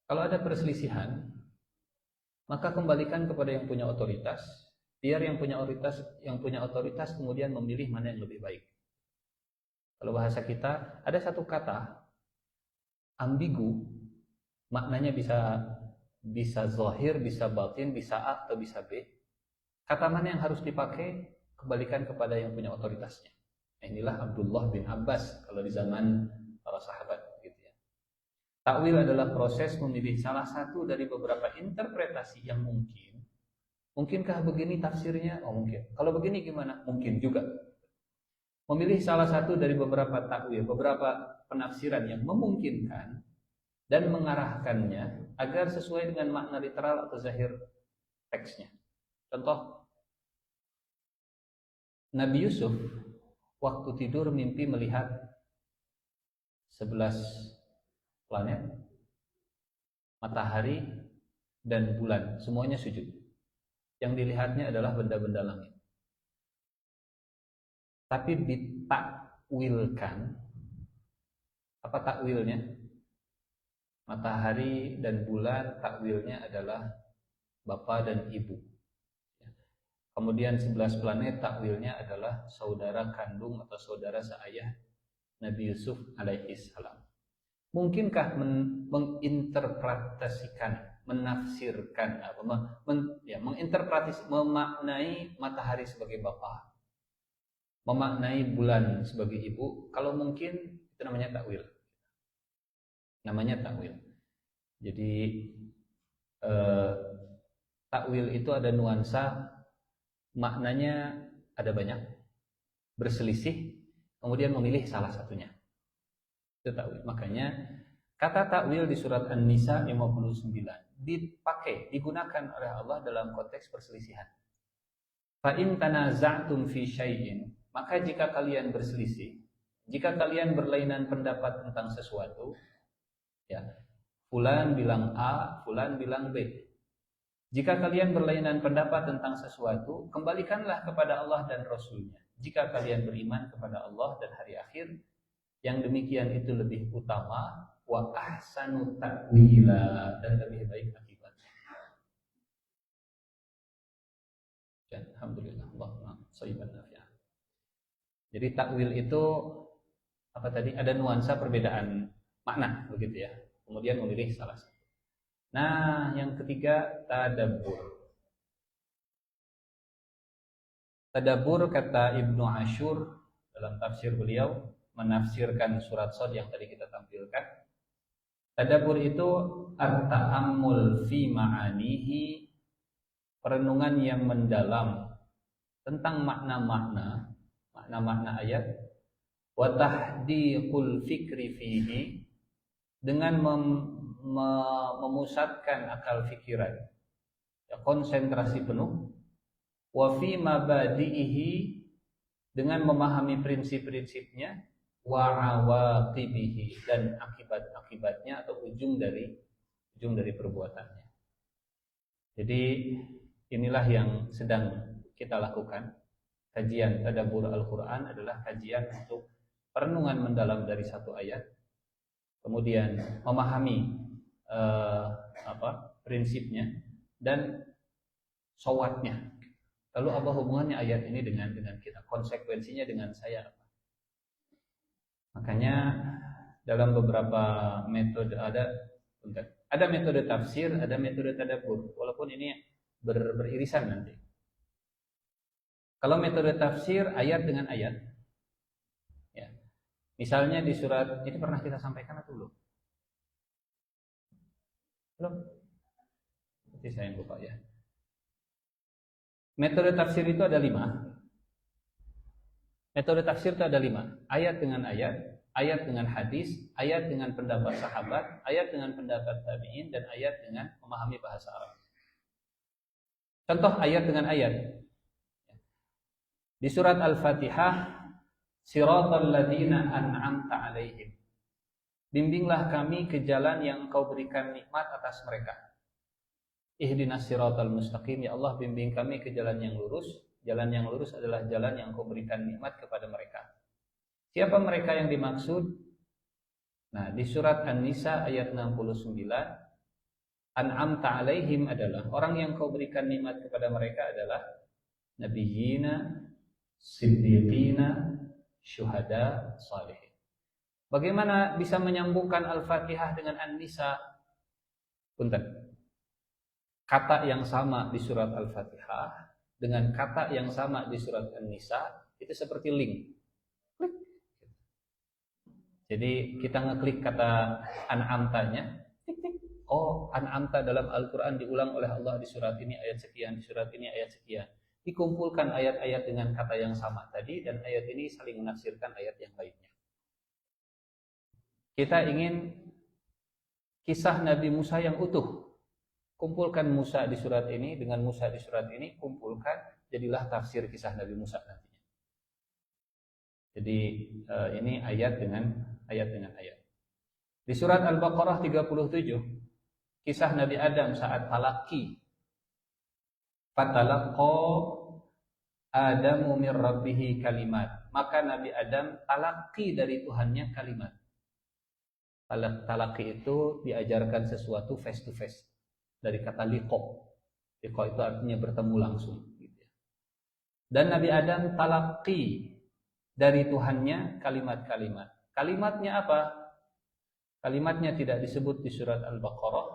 S1: kalau ada perselisihan, maka kembalikan kepada yang punya otoritas, biar yang punya otoritas kemudian memilih mana yang lebih baik. Kalau bahasa kita, ada satu kata ambigu, maknanya bisa zahir, bisa batin, bisa A atau bisa B. Kata mana yang harus dipakai, kembalikan kepada yang punya otoritasnya. Nah, inilah Abdullah bin Abbas kalau di zaman para sahabat, gitu ya. Takwil adalah proses memilih salah satu dari beberapa interpretasi yang mungkin. Mungkinkah begini tafsirnya? Oh, mungkin. Kalau begini gimana? Mungkin juga. Memilih salah satu dari beberapa takwil, beberapa penafsiran yang memungkinkan dan mengarahkannya agar sesuai dengan makna literal atau zahir teksnya. Contoh, Nabi Yusuf waktu tidur mimpi melihat 11 planet, matahari, dan bulan, semuanya sujud. Yang dilihatnya adalah benda-benda langit. Tapi ditakwilkan, apa takwilnya? Matahari dan bulan takwilnya adalah Bapa dan Ibu. Kemudian 11 planet takwilnya adalah saudara kandung atau saudara seayah Nabi Yusuf alaihissalam. Mungkinkah menginterpretasikan, menafsirkan, memaknai matahari sebagai bapa, memaknai bulan sebagai ibu? Kalau mungkin, itu namanya takwil. Jadi takwil itu ada nuansa, maknanya ada banyak, berselisih, kemudian memilih salah satunya. Itu takwil. Makanya kata takwil di surat An-Nisa 59 digunakan oleh Allah dalam konteks perselisihan. Fa in tanaza'tum fi syai'in, maka jika kalian berselisih, jika kalian berlainan pendapat tentang sesuatu, ya, fulan bilang A, fulan bilang B. Jika kalian berlainan pendapat tentang sesuatu, kembalikanlah kepada Allah dan Rasul-Nya. Jika kalian beriman kepada Allah dan hari akhir, yang demikian itu lebih utama, wa ahsanu ta'wila, dan lebih baik akibatnya. Dan alhamdulillah, Allahumma shayyiban nafi'an. Jadi takwil itu apa tadi? Ada nuansa perbedaan makna, begitu ya. Kemudian memilih salah satu. Nah, yang ketiga, tadabbur. Tadabbur kata Ibnu Ashur dalam tafsir beliau menafsirkan surat Shad yang tadi kita tampilkan. Tadabbur itu at-ta'ammul fi ma'anihi, perenungan yang mendalam tentang makna-makna ayat, wa tahdiqul fikri fihi, dengan memusatkan akal pikiran, ya, konsentrasi penuh, wa fi mabadi'ihi, dengan memahami prinsip-prinsipnya, wa awaqibihi, dan akibat-akibatnya atau ujung dari perbuatannya. Jadi inilah yang sedang kita lakukan. Kajian tadabbur Al-Quran adalah kajian untuk perenungan mendalam dari satu ayat, kemudian memahami prinsipnya dan sawatnya. Lalu apa hubungannya ayat ini dengan kita? Konsekuensinya dengan saya apa? Makanya dalam beberapa metode ada metode tafsir, ada metode tadabbur. Walaupun ini beririsan nanti. Kalau metode tafsir ayat dengan ayat, ya. Misalnya di surat ini pernah kita sampaikan atau belum? Belum. Nanti saya yang lupa ya. Metode tafsir itu ada 5. Metode tafsir itu ada 5. Ayat dengan ayat, ayat dengan hadis, ayat dengan pendapat sahabat, ayat dengan pendapat tabi'in, dan ayat dengan memahami bahasa Arab. Contoh ayat dengan ayat. Di surat Al-Fatihah, siratal ladzina an'amta 'alaihim. Bimbinglah kami ke jalan yang Engkau berikan nikmat atas mereka. Ihdinas siratal mustaqim, ya Allah bimbing kami ke jalan yang lurus. Jalan yang lurus adalah jalan yang Engkau berikan nikmat kepada mereka. Siapa mereka yang dimaksud? Nah, di surat An-Nisa ayat 69, an'amta 'alaihim adalah orang yang Engkau berikan nikmat kepada mereka adalah nabiyina, siddiqina, syuhada, salihin. Bagaimana bisa menyambungkan Al-Fatihah dengan An-Nisa? Punten. Kata yang sama di surat Al-Fatihah dengan kata yang sama di surat An-Nisa itu seperti link. Klik. Jadi kita ngeklik kata An'amtanya, oh An'amta dalam Al-Quran diulang oleh Allah di surat ini ayat sekian, di surat ini ayat sekian. Dikumpulkan ayat-ayat dengan kata yang sama tadi, dan ayat ini saling menafsirkan ayat yang lainnya. Kita ingin kisah Nabi Musa yang utuh. Kumpulkan Musa di surat ini dengan Musa di surat ini, kumpulkan, jadilah tafsir kisah Nabi Musa nantinya. Jadi ini ayat dengan ayat. Di surat Al-Baqarah 37, kisah Nabi Adam saat talaqi. Fatalaqqa Adamu mir rabbih kalimat. Maka Nabi Adam talaqi dari Tuhannya kalimat. Talaqi itu diajarkan sesuatu face to face. Dari kata liqa. Liqa itu artinya bertemu langsung. Dan Nabi Adam talaqi dari Tuhannya kalimat-kalimat. Kalimatnya apa? Kalimatnya tidak disebut di surat Al-Baqarah,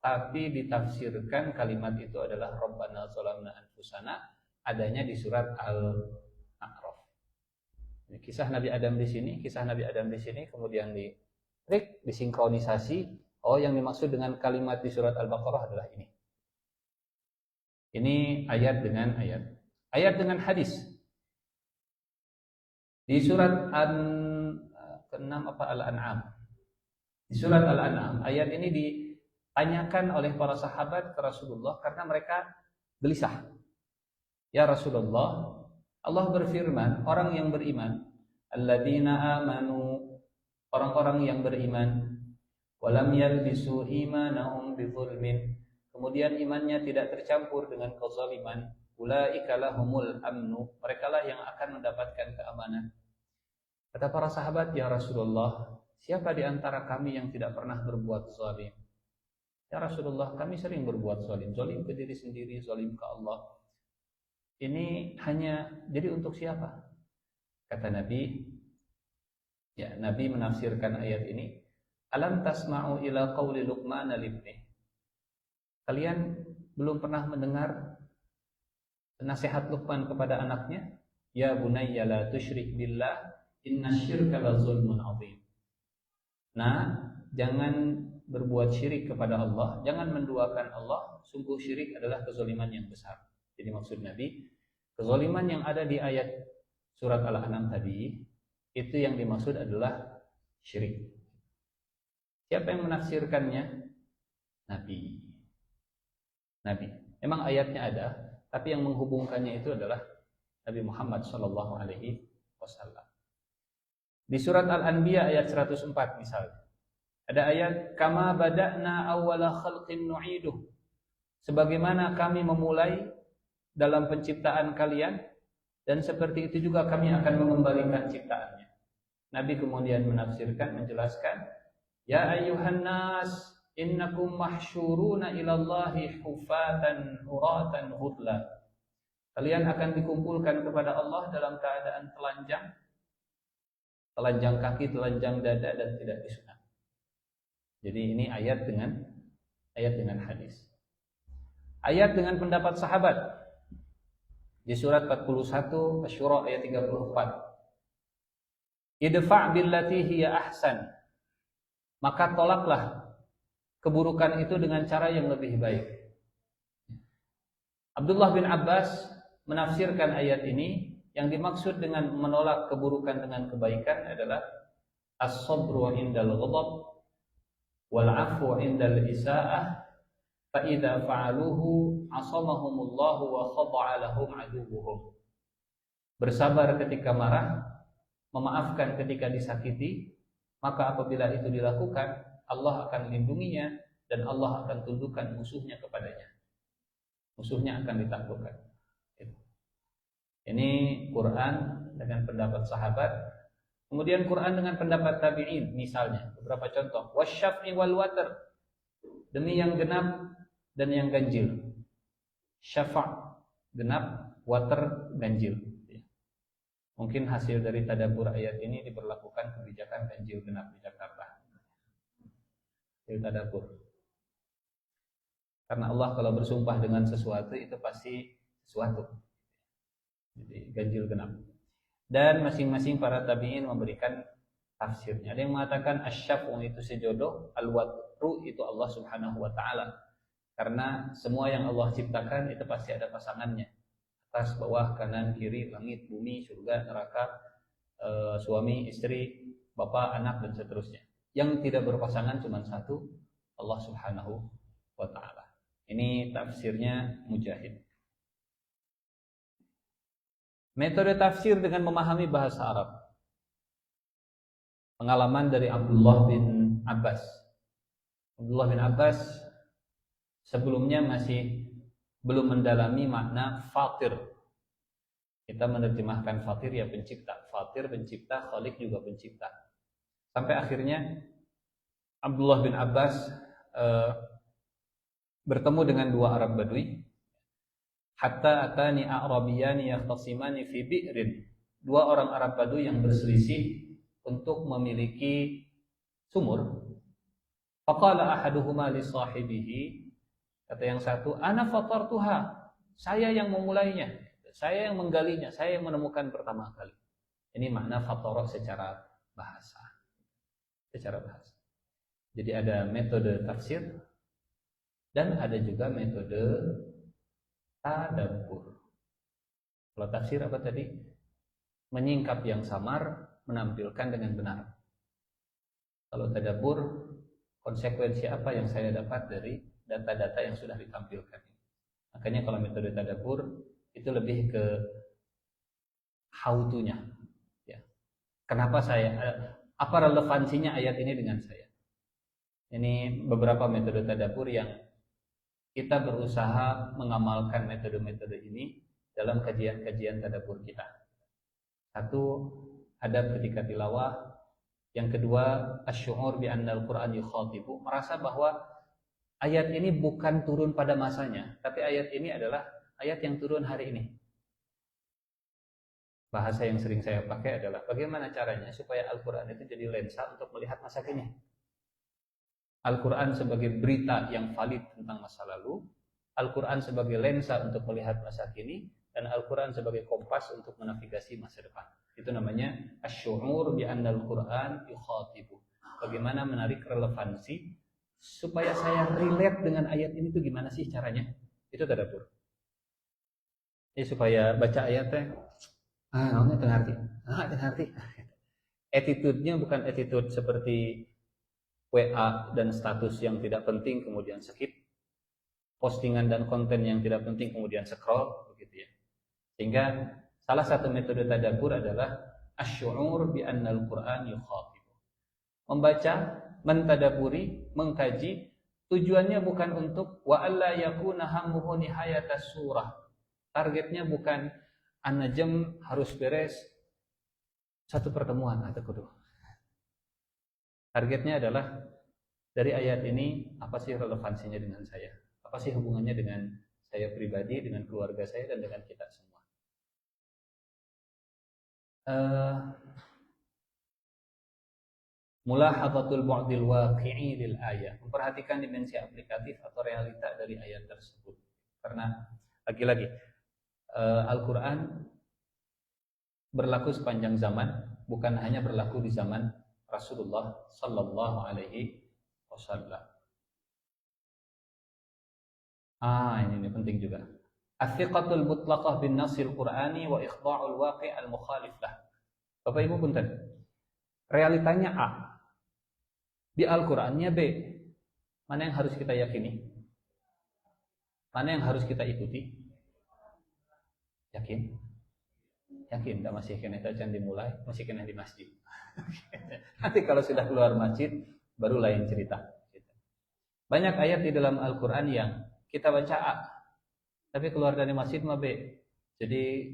S1: tapi ditafsirkan kalimat itu adalah Rabbana zalamna anfusana, adanya di surat Al-A'raf. Ini kisah Nabi Adam di sini, kemudian disinkronisasi. Oh, yang dimaksud dengan kalimat di surat Al-Baqarah adalah ini. Ini ayat dengan ayat. Ayat dengan hadis. Di surat ke-6 Al-An'am. Di surat Al-An'am, ayat ini ditanyakan oleh para sahabat ke Rasulullah karena mereka gelisah. Ya Rasulullah, Allah berfirman, orang yang beriman, alladzina amanu, orang-orang yang beriman, walam yalbisu imanahum bidzulmin, kemudian imannya tidak tercampur dengan kezaliman, ulaika lahumul amnu, merekalah yang akan mendapatkan keamanan. Kata para sahabat, ya Rasulullah, siapa di antara kami yang tidak pernah berbuat zalim? Ya Rasulullah, kami sering berbuat zalim, zalim ke diri sendiri, zalim ke Allah. Ini hanya jadi untuk siapa? Kata Nabi, ya Nabi menafsirkan ayat ini, alam tasma'u ila qawli Luqman libnih. Kalian belum pernah mendengar nasihat Luqman kepada anaknya, ya bunayya la tusyrik billah, innasyirka la zulmun adzim. Nah, jangan berbuat syirik kepada Allah, jangan menduakan Allah, sungguh syirik adalah kezaliman yang besar. Jadi maksud Nabi, kezaliman yang ada di ayat surat Al-An'am tadi, itu yang dimaksud adalah syirik. Siapa yang menafsirkannya? nabi. Memang ayatnya ada, tapi yang menghubungkannya itu adalah Nabi Muhammad sallallahu alaihi wasallam. Di surat Al-Anbiya ayat 104 misalnya. Ada ayat kama bada'na awwala khalqin nu'iduh. Sebagaimana kami memulai dalam penciptaan kalian, dan seperti itu juga kami akan mengembalikan ciptaannya. Nabi kemudian menafsirkan, menjelaskan, ya ayyuhan nas innakum mahsyuruna ilallahi hufatan uratan ghudla. Kalian akan dikumpulkan kepada Allah dalam keadaan telanjang kaki, telanjang dada, dan tidak disunat. Jadi ini ayat dengan hadis. Ayat dengan pendapat sahabat di surat 41 Asy-Syura ayat 34. Idfa' billati hiya ahsan. Maka tolaklah keburukan itu dengan cara yang lebih baik. Abdullah bin Abbas menafsirkan ayat ini, yang dimaksud dengan menolak keburukan dengan kebaikan adalah as-sabru 'indal ghadab wal 'afwu 'indal isaa'ah fa idza fa'aluhu 'asamahumullahu wa khada'a lahum 'aduwwuhum. Bersabar ketika marah, memaafkan ketika disakiti, maka apabila itu dilakukan, Allah akan melindunginya dan Allah akan tundukkan musuhnya kepadanya. Musuhnya akan ditaklukkan. Ini Quran dengan pendapat sahabat. Kemudian Quran dengan pendapat tabi'in. Misalnya, beberapa contoh. Wasyaf'i wal watr. Demi yang genap dan yang ganjil. Syafa' genap, watr ganjil. Mungkin hasil dari tadabbur ayat ini diberlakukan kebijakan ganjil genap di Jakarta. Hasil tadabbur. Karena Allah kalau bersumpah dengan sesuatu itu pasti sesuatu. Jadi ganjil genap. Dan masing-masing para tabi'in memberikan tafsirnya. Ada yang mengatakan asy-syaf'u itu sejodoh, al-watru itu Allah Subhanahu wa taala. Karena semua yang Allah ciptakan itu pasti ada pasangannya. Atas, bawah, kanan, kiri, langit, bumi, surga, neraka, suami, istri, bapak, anak, dan seterusnya. Yang tidak berpasangan cuma satu, Allah Subhanahu wa taala. Ini tafsirnya Mujahid. Metode tafsir dengan memahami bahasa Arab. Pengalaman dari Abdullah bin Abbas. Abdullah bin Abbas sebelumnya masih belum mendalami makna fatir. Kita menerjemahkan fatir ya pencipta. Fatir pencipta, khaliq juga pencipta. Sampai akhirnya Abdullah bin Abbas bertemu dengan dua Arab Badui. Hatta atani a'rabiyani yahtasimani fi bi'rin. Dua orang Arab Badui yang berselisih untuk memiliki sumur. Faqala ahaduhuma li sahibihi, kata yang satu, ana fatartuha, saya yang memulainya, saya yang menggalinya, saya yang menemukan pertama kali. Ini makna fatara secara bahasa. Jadi ada metode tafsir dan ada juga metode tadabbur. Kalau tafsir apa tadi? Menyingkap yang samar, menampilkan dengan benar. Kalau tadabbur, konsekuensi apa yang saya dapat dari data-data yang sudah ditampilkan. Makanya kalau metode tadabbur itu lebih ke how to-nya. Ya. Kenapa apa relevansinya ayat ini dengan saya? Ini beberapa metode tadabbur yang kita berusaha mengamalkan metode-metode ini dalam kajian-kajian tadabbur kita. Satu, adab ketika tilawah. Yang kedua, asy'ur bi anna al-Qur'an yukhatibu, merasa bahwa ayat ini bukan turun pada masanya, tapi ayat ini adalah ayat yang turun hari ini. Bahasa yang sering saya pakai adalah bagaimana caranya supaya Al-Qur'an itu jadi lensa untuk melihat masa kini. Al-Quran sebagai berita yang valid tentang masa lalu, Al-Quran sebagai lensa untuk melihat masa kini, dan Al-Quran sebagai kompas untuk menavigasi masa depan. Itu namanya asy'ur bi anna al-Quran yukhatibu. Bagaimana menarik relevansi supaya saya relate dengan ayat ini tuh gimana sih caranya? Itu tadabbur. Jadi supaya baca ayatnya tengah arti. Attitude-nya bukan attitude seperti WA dan status yang tidak penting kemudian skip, postingan dan konten yang tidak penting kemudian scroll, begitu ya. Sehingga salah satu metode tadabbur adalah asy'ur bi anna al-Qur'an yukhatib. Membaca, mentadaburi, mengkaji, tujuannya bukan untuk wa alla yakuna hammuhu nihayatas surah. Targetnya bukan an-najm harus beres satu pertemuan atau kedua. Targetnya adalah dari ayat ini apa sih relevansinya dengan saya? Apa sih hubungannya dengan saya pribadi, dengan keluarga saya dan dengan kita semua? Mulahadzatul bu'dil waqi'i lil ayat. Memperhatikan dimensi aplikatif atau realita dari ayat tersebut. Karena lagi-lagi Al-Qur'an berlaku sepanjang zaman, bukan hanya berlaku di zaman Rasulullah sallallahu alaihi wasallam. Ini penting juga. Athiqatul mutlaqah bin nasil Qur'ani wa ikhda'ul waqi' al-mukhalif lah. Bapak Ibu punten. Realitanya A. Di Al-Qur'annya B. Mana yang harus kita yakini? Mana yang harus kita ikuti? Yakin? Yakin, enggak masih kena jangan dimulai, masih kena di masjid. Nanti kalau sudah keluar masjid baru lain cerita. Banyak ayat di dalam Al-Qur'an yang kita baca A, tapi keluar dari masjid mah B. Jadi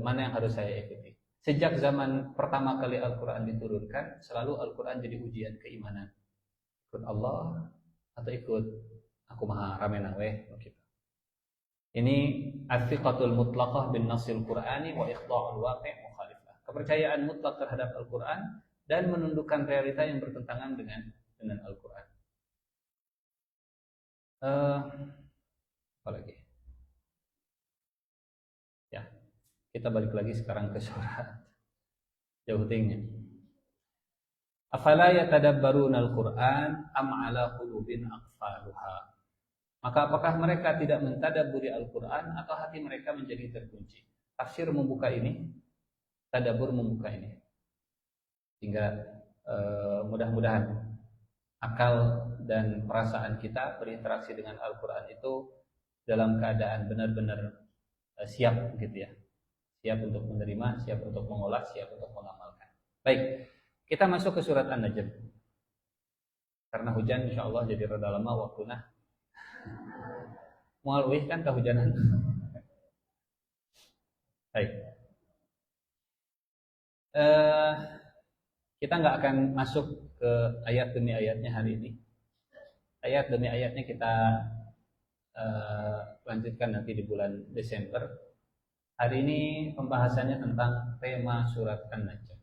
S1: mana yang harus saya ikuti? Sejak zaman pertama kali Al-Qur'an diturunkan, selalu Al-Qur'an jadi ujian keimanan. Ikut Allah atau ikut aku maha rame nawe gitu. Ini athiqatul mutlaqah bin nasil Qur'ani wa ikhda'ul waqi' mukhalifah. Kepercayaan mutlak terhadap Al-Qur'an dan menundukkan realita yang bertentangan dengan Al-Qur'an. Apa lagi? Ya, kita balik lagi sekarang ke surat jauh tinggi. Afala yatadabbaruna al-Qur'an am ala qulubin aqfaluha. Maka apakah mereka tidak mentadabburi Al-Qur'an atau hati mereka menjadi terkunci? Tafsir membuka ini, tadabbur membuka ini. Sehingga mudah-mudahan akal dan perasaan kita berinteraksi dengan Al-Qur'an itu dalam keadaan benar-benar siap gitu ya. Siap untuk menerima, siap untuk mengolah, siap untuk mengamalkan. Baik, kita masuk ke surat An-Najm. Karena hujan insyaallah jadi rada lama waktunya. Moal wih kan kehujanan. Baik. Kita nggak akan masuk ke ayat demi ayatnya hari ini. Ayat demi ayatnya kita lanjutkan nanti di bulan Desember. Hari ini pembahasannya tentang tema surat An-Najm.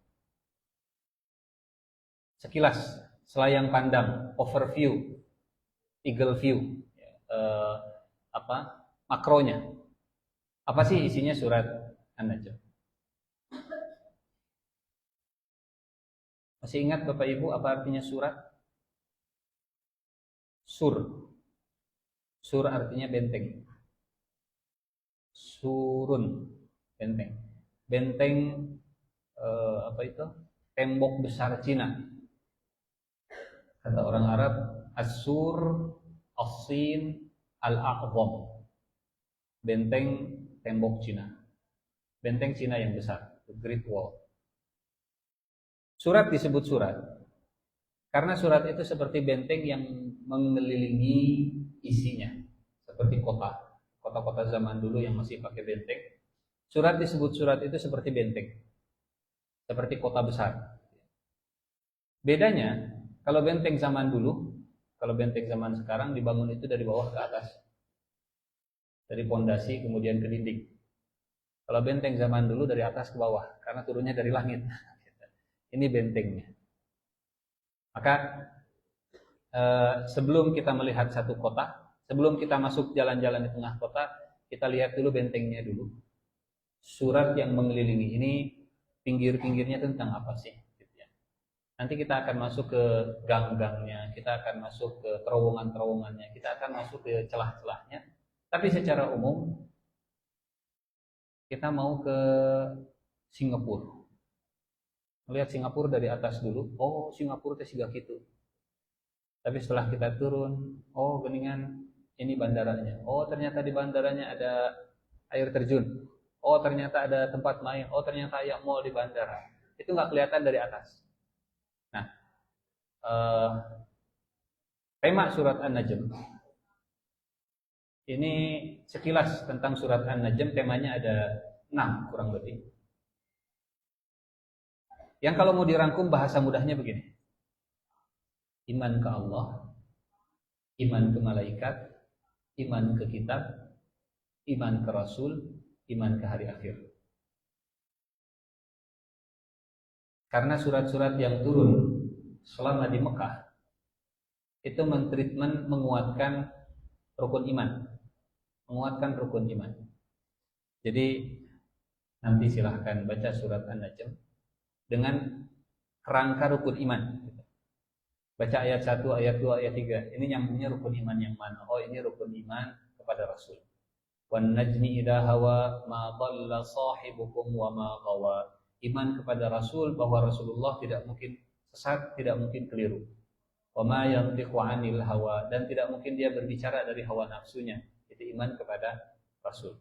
S1: Sekilas, selayang pandang, overview, eagle view, makronya. Apa sih isinya surat An-Najm? Masih ingat Bapak Ibu apa artinya surat? Sur. Sur artinya benteng. Surun, benteng. Benteng tembok besar Cina. Kata orang Arab, As-Sur, As-Sin, Al-Aqdham. Benteng tembok Cina. Benteng Cina yang besar, the Great Wall. Surat disebut surat karena surat itu seperti benteng yang mengelilingi isinya, seperti kota-kota zaman dulu yang masih pakai benteng. Surat disebut surat itu seperti benteng, seperti kota besar. Bedanya, kalau benteng zaman dulu, kalau benteng zaman sekarang dibangun itu dari bawah ke atas, dari pondasi kemudian ke dinding. Kalau benteng zaman dulu dari atas ke bawah, karena turunnya dari langit. Ini bentengnya. Maka sebelum kita melihat satu kota, sebelum kita masuk jalan-jalan di tengah kota, kita lihat dulu bentengnya dulu. Surat yang mengelilingi ini pinggir-pinggirnya tentang apa sih? Nanti kita akan masuk ke gang-gangnya, kita akan masuk ke terowongan-terowongannya, kita akan masuk ke celah-celahnya. Tapi secara umum kita mau ke Singapura. Melihat Singapura dari atas dulu. Oh, Singapura teh siga kitu. Tapi setelah kita turun, oh geningan ini bandaranya. Oh ternyata di bandaranya ada air terjun. Oh ternyata ada tempat main. Oh ternyata ada mall di bandara. Itu nggak kelihatan dari atas. Nah, eh, tema surat An-Najm ini sekilas tentang surat An-Najm, temanya ada 6 kurang lebih. Yang kalau mau dirangkum bahasa mudahnya begini. Iman ke Allah, iman ke malaikat, iman ke kitab, iman ke rasul, iman ke hari akhir. Karena surat-surat yang turun selama di Mekah itu mentreatment menguatkan rukun iman. Menguatkan rukun iman. Jadi nanti silahkan baca surat An-Najm dengan kerangka rukun iman. Baca ayat 1, ayat 2, ayat 3. Ini nyambungnya rukun iman yang mana? Oh ini rukun iman kepada Rasul. Wan najmi idha hawa ma dhalla sahibukum wa ma ghawa. Iman kepada Rasul bahwa Rasulullah tidak mungkin sesat, tidak mungkin keliru. Wa ma yantiqu 'anil hawa, dan tidak mungkin dia berbicara dari hawa nafsunya. Itu iman kepada Rasul.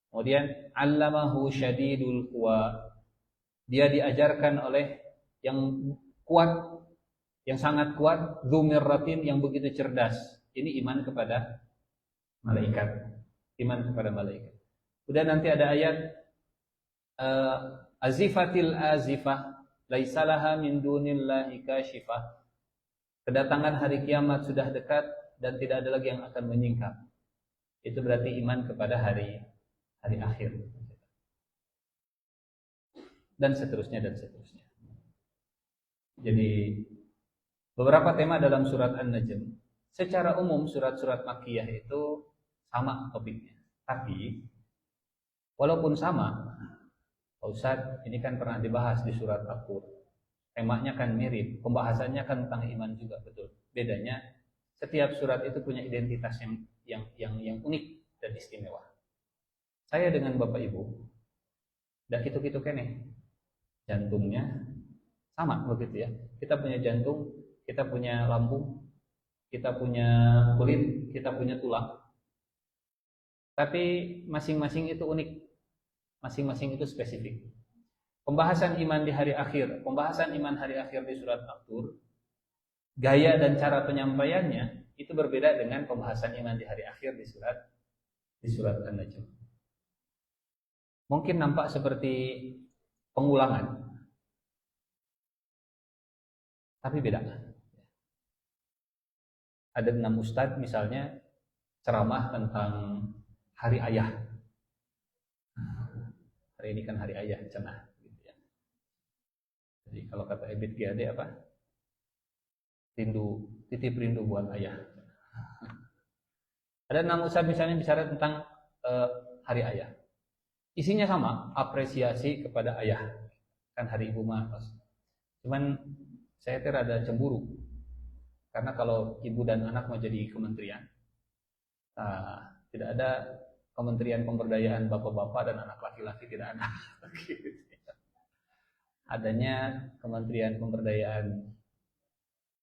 S1: Kemudian 'allamahu syadidul quwa. Dia diajarkan oleh yang kuat, yang sangat kuat, dzumiratin, yang begitu cerdas. Ini iman kepada malaikat. Iman kepada malaikat. Kemudian nanti ada ayat azifatil azifah laisalaha min dunillahi kashifah. Kedatangan hari kiamat sudah dekat dan tidak ada lagi yang akan menyingkap. Itu berarti iman kepada hari akhir. Dan seterusnya dan seterusnya. Jadi beberapa tema dalam surat An-Najm. Secara umum surat-surat Makkiyah itu sama topiknya. Tapi walaupun sama, Pak Ustadz, ini kan pernah dibahas di surat At-Tur. Temanya kan mirip, pembahasannya kan tentang iman juga, betul. Bedanya setiap surat itu punya identitas yang unik dan istimewa. Saya dengan Bapak Ibu, dah gitu-gitu keneh. Jantungnya sama begitu ya. Kita punya jantung, kita punya lambung, kita punya kulit, kita punya tulang. Tapi masing-masing itu unik, masing-masing itu spesifik. Pembahasan iman di hari akhir, pembahasan iman hari akhir di surat At-Tur, gaya dan cara penyampaiannya itu berbeda dengan pembahasan iman di hari akhir di surat An-Najm. Mungkin nampak seperti pengulangan, tapi beda. Ada 6 ustadz misalnya ceramah tentang hari ayah. Hari ini kan hari ayah, cenah. Jadi kalau kata Ebit GAD apa? Titip rindu buat ayah. Ada 6 ustadz misalnya bicara tentang hari ayah. Isinya sama, apresiasi kepada ayah. Kan hari ibu mah. Cuman saya rada cemburu. Karena kalau ibu dan anak mau jadi kementerian, tidak ada kementerian pemberdayaan bapak-bapak dan anak laki-laki, tidak ada. Adanya kementerian pemberdayaan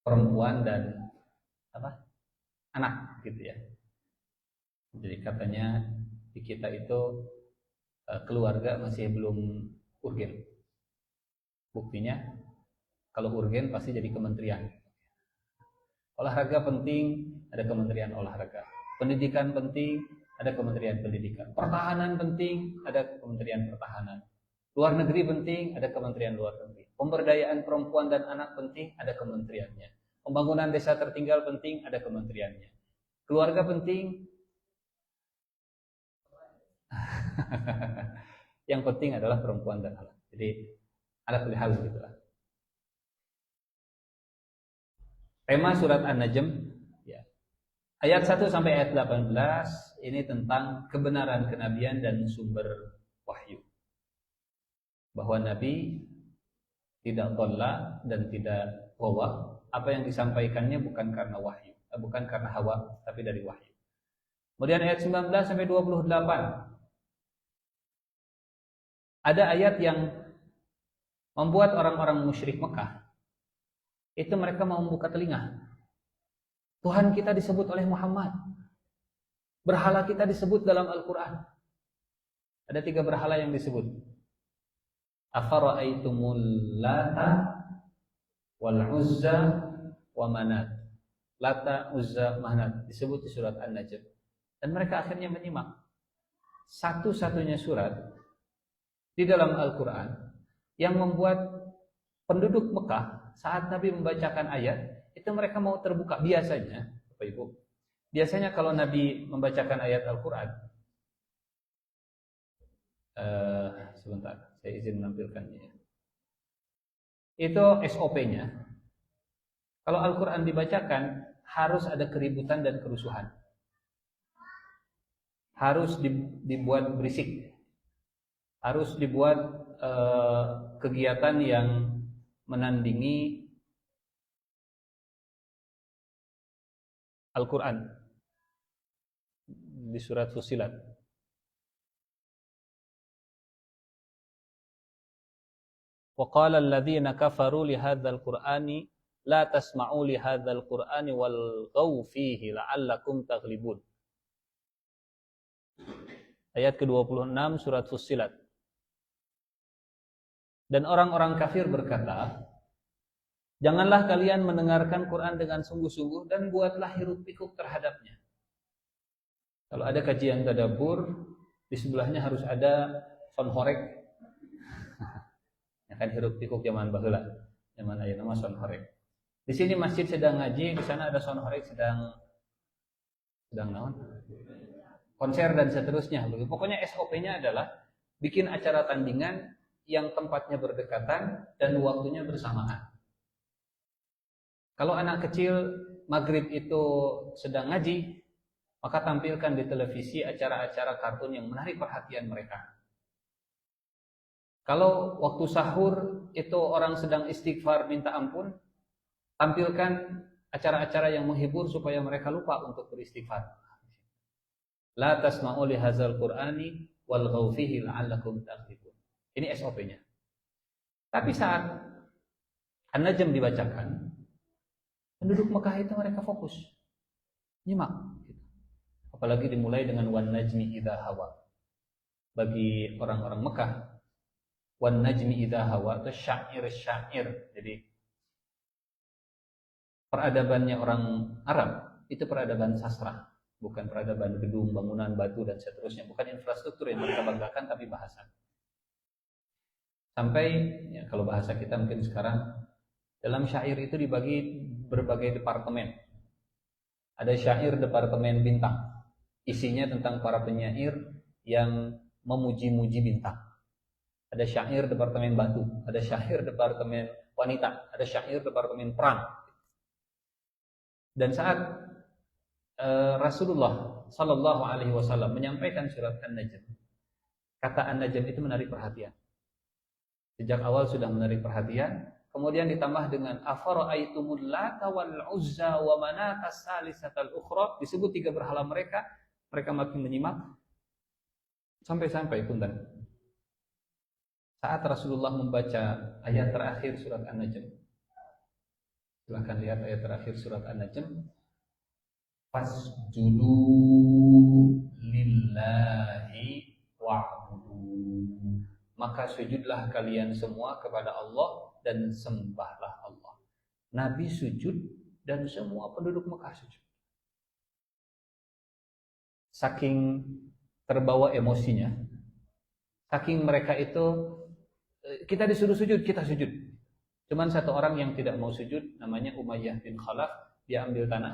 S1: perempuan dan anak gitu ya. Jadi katanya di kita itu keluarga masih belum urgen. Buktinya kalau urgen pasti jadi kementerian. Olahraga penting, ada kementerian olahraga. Pendidikan penting, ada kementerian pendidikan. Pertahanan penting, ada kementerian pertahanan. Luar negeri penting, ada kementerian luar negeri. Pemberdayaan perempuan dan anak penting, ada kementeriannya. Pembangunan desa tertinggal penting, ada kementeriannya. Keluarga penting. Yang penting adalah perempuan dan anak. Jadi ada hal begitulah. Tema surat An-Najm ya. Ayat 1 sampai ayat 18 ini tentang kebenaran kenabian dan sumber wahyu. Bahwa Nabi tidak dhalla dan tidak ghawa. Apa yang disampaikannya bukan karena wahyu, bukan karena hawa, tapi dari wahyu. Kemudian ayat 19 sampai 28. Ada ayat yang membuat orang-orang musyrik Mekah itu mereka mau membuka telinga. Tuhan kita disebut oleh Muhammad. Berhala kita disebut dalam Al-Quran. Ada 3 berhala yang disebut. Afara'aitumul Lata wal Uzza wa Manat. Lata, Uzza, Manat disebut di surat An-Najm. Dan mereka akhirnya menyimak. Satu-satunya surat di dalam Al-Quran yang membuat penduduk Mekah saat Nabi membacakan ayat itu mereka mau terbuka. Biasanya, Bapak Ibu, biasanya kalau Nabi membacakan ayat Al-Quran, sebentar, saya izin menampilkannya. Itu SOP-nya. Kalau Al-Quran dibacakan, harus ada keributan dan kerusuhan. Harus dibuat berisik. Harus dibuat kegiatan yang menandingi Al-Quran di surat Fussilat. Wa qala alladziina kafaru li hadzal qur'ani la tasma'u li hadzal qur'ani walghaw fihi la'allakum taghlibun. Ayat ke-26 surat Fussilat. Dan orang-orang kafir berkata, janganlah kalian mendengarkan Quran dengan sungguh-sungguh dan buatlah hiruk-pikuk terhadapnya. Kalau ada kajian tadabbur, di sebelahnya harus ada sonhorek. Ya kan hiruk-pikuk zaman baheula, zaman ayeuna mah sonhorek. Di sini masjid sedang ngaji, di sana ada sonhorek sedang naon? Konser dan seterusnya. Pokoknya SOP-nya adalah bikin acara tandingan yang tempatnya berdekatan dan waktunya bersamaan. Kalau anak kecil maghrib itu sedang ngaji, maka tampilkan di televisi acara-acara kartun yang menarik perhatian mereka. Kalau waktu sahur itu orang sedang istighfar minta ampun, tampilkan acara-acara yang menghibur supaya mereka lupa untuk beristighfar. La tasma'u li hadzal qur'ani walghaw fihi la'allakum taghlibun. Ini SOP-nya. Tapi saat An-Najm dibacakan, penduduk Mekah itu mereka fokus, nyimak. Apalagi dimulai dengan wan najmi idza hawa. Bagi orang-orang Mekah, wan najmi idza hawa itu syair-syair. Jadi peradabannya orang Arab itu peradaban sastra, bukan peradaban gedung, bangunan, batu dan seterusnya, bukan infrastruktur yang mereka banggakan, tapi bahasa. Sampai ya, kalau bahasa kita mungkin sekarang dalam syair itu dibagi berbagai departemen. Ada syair departemen bintang, isinya tentang para penyair yang memuji-muji bintang. Ada syair departemen batu, ada syair departemen wanita, ada syair departemen perang. Dan saat Rasulullah Sallallahu Alaihi Wasallam menyampaikan surat An-Najm, kata An-Najm itu menarik perhatian. Sejak awal sudah menarik perhatian. Kemudian ditambah dengan afara'aitumul Lata wal Uzza wa Manata salisatal ukhra, disebut 3 berhala mereka makin menyimak sampai punten. Saat Rasulullah membaca ayat terakhir surat An-Najm. Silakan lihat ayat terakhir surat An-Najm. Fasjudu lillahi wa'budu. Maka sujudlah kalian semua kepada Allah dan sembahlah Allah. Nabi sujud dan semua penduduk Mekah sujud. Saking terbawa emosinya, saking mereka itu, kita disuruh sujud, kita sujud. Cuman satu orang yang tidak mau sujud, namanya Umayyah bin Khalaf, dia ambil tanah.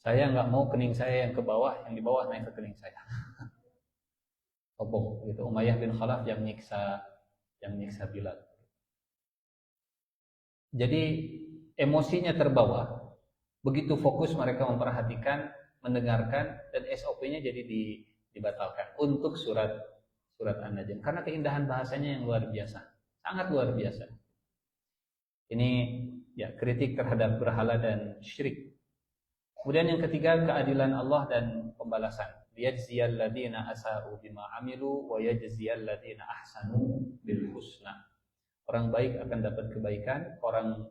S1: Saya nggak mau kening saya yang ke bawah, yang di bawah naik ke kening saya. Obok gitu. Umayyah bin Khalaf yang nyiksa Bilal. Jadi emosinya terbawa, begitu fokus mereka memperhatikan, mendengarkan, dan SOP-nya jadi dibatalkan untuk surat An-Najm karena keindahan bahasanya yang luar biasa, sangat luar biasa. Ini ya kritik terhadap berhala dan syirik. Kemudian yang ketiga, keadilan Allah dan pembalasan. Liyajziyal ladzina asa'u bima amilu wa yajziyal ladzina ahsanu bil husna. Orang baik akan dapat kebaikan, orang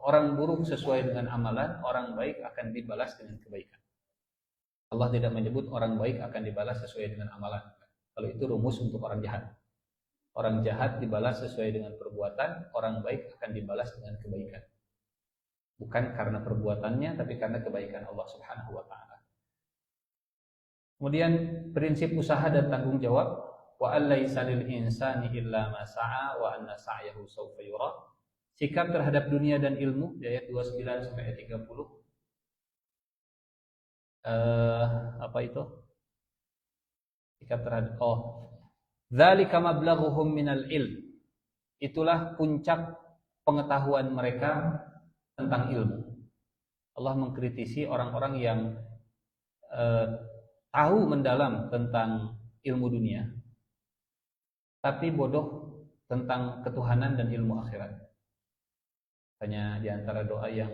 S1: orang buruk sesuai dengan amalan, orang baik akan dibalas dengan kebaikan. Allah tidak menyebut orang baik akan dibalas sesuai dengan amalan. Kalau itu rumus untuk orang jahat. Orang jahat dibalas sesuai dengan perbuatan, orang baik akan dibalas dengan kebaikan. Bukan karena perbuatannya, tapi karena kebaikan Allah Subhanahu wa taala. Kemudian prinsip usaha dan tanggung jawab, wa allaisa lil insani illa ma sa'a wa anna sa'yahu sawfa yura. Sikap terhadap dunia dan ilmu, di ayat 29 sampai ayat 30. Apa itu? Sikap terhadap dzalika mablaghuhum minal ilm. Itulah puncak pengetahuan mereka tentang ilmu. Allah mengkritisi orang-orang yang tahu mendalam tentang ilmu dunia, tapi bodoh tentang ketuhanan dan ilmu akhirat. Hanya di antara doa yang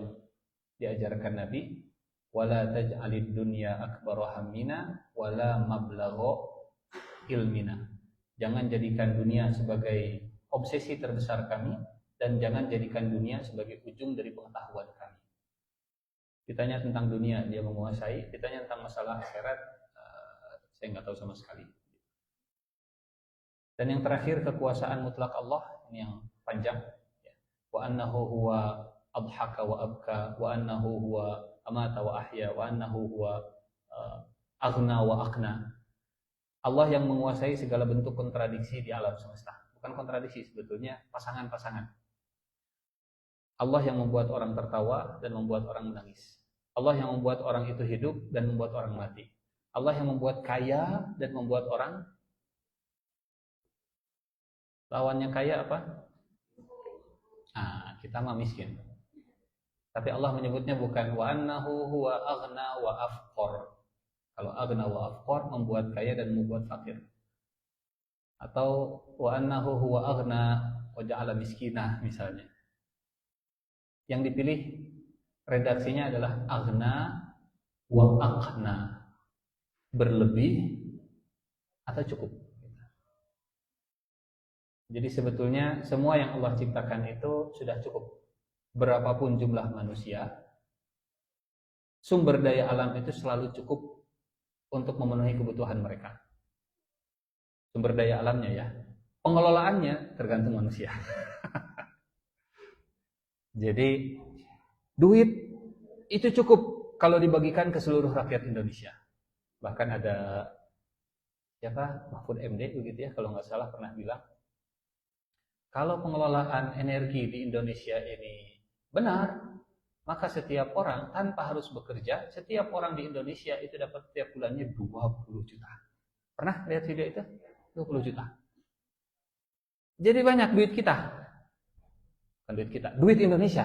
S1: diajarkan Nabi, wala taj'alid dunya akbara hammina wala mablagha ilmina. Jangan jadikan dunia sebagai obsesi terbesar kami, dan jangan jadikan dunia sebagai ujung dari pengetahuan kami. Ditanya tentang dunia, dia menguasai. Ditanya tentang masalah akhirat, saya nggak tahu sama sekali. Dan yang terakhir, kekuasaan mutlak Allah, ini yang panjang. Wa annahu huwa adhaka wa abka, wa annahu huwa amata wa ahya, wa annahu huwa aghna wa aqna. Allah yang menguasai segala bentuk kontradiksi di alam semesta. Bukan kontradiksi, sebetulnya pasangan-pasangan. Allah yang membuat orang tertawa dan membuat orang menangis. Allah yang membuat orang itu hidup dan membuat orang mati. Allah yang membuat kaya dan membuat orang, lawannya kaya apa? Kita mah miskin. Tapi Allah menyebutnya bukan wa annahu huwa aghna wa afqar. Kalau aghna wa afqar, membuat kaya dan membuat fakir. Atau wa annahu huwa aghna wa ja'ala miskinah misalnya. Yang dipilih redaksinya adalah aghna wa aqna. Berlebih atau cukup. Jadi sebetulnya semua yang Allah ciptakan itu sudah cukup. Berapapun jumlah manusia, sumber daya alam itu selalu cukup untuk memenuhi kebutuhan mereka. Sumber daya alamnya ya. Pengelolaannya tergantung manusia. Jadi duit itu cukup kalau dibagikan ke seluruh rakyat Indonesia. Bahkan ada siapa? Mahfud MD begitu ya, kalau nggak salah pernah bilang, kalau pengelolaan energi di Indonesia ini benar, maka setiap orang tanpa harus bekerja, setiap orang di Indonesia itu dapat setiap bulannya 20 juta. Pernah lihat video itu? 20 juta. Jadi banyak duit kita. Bukan duit kita, duit Indonesia.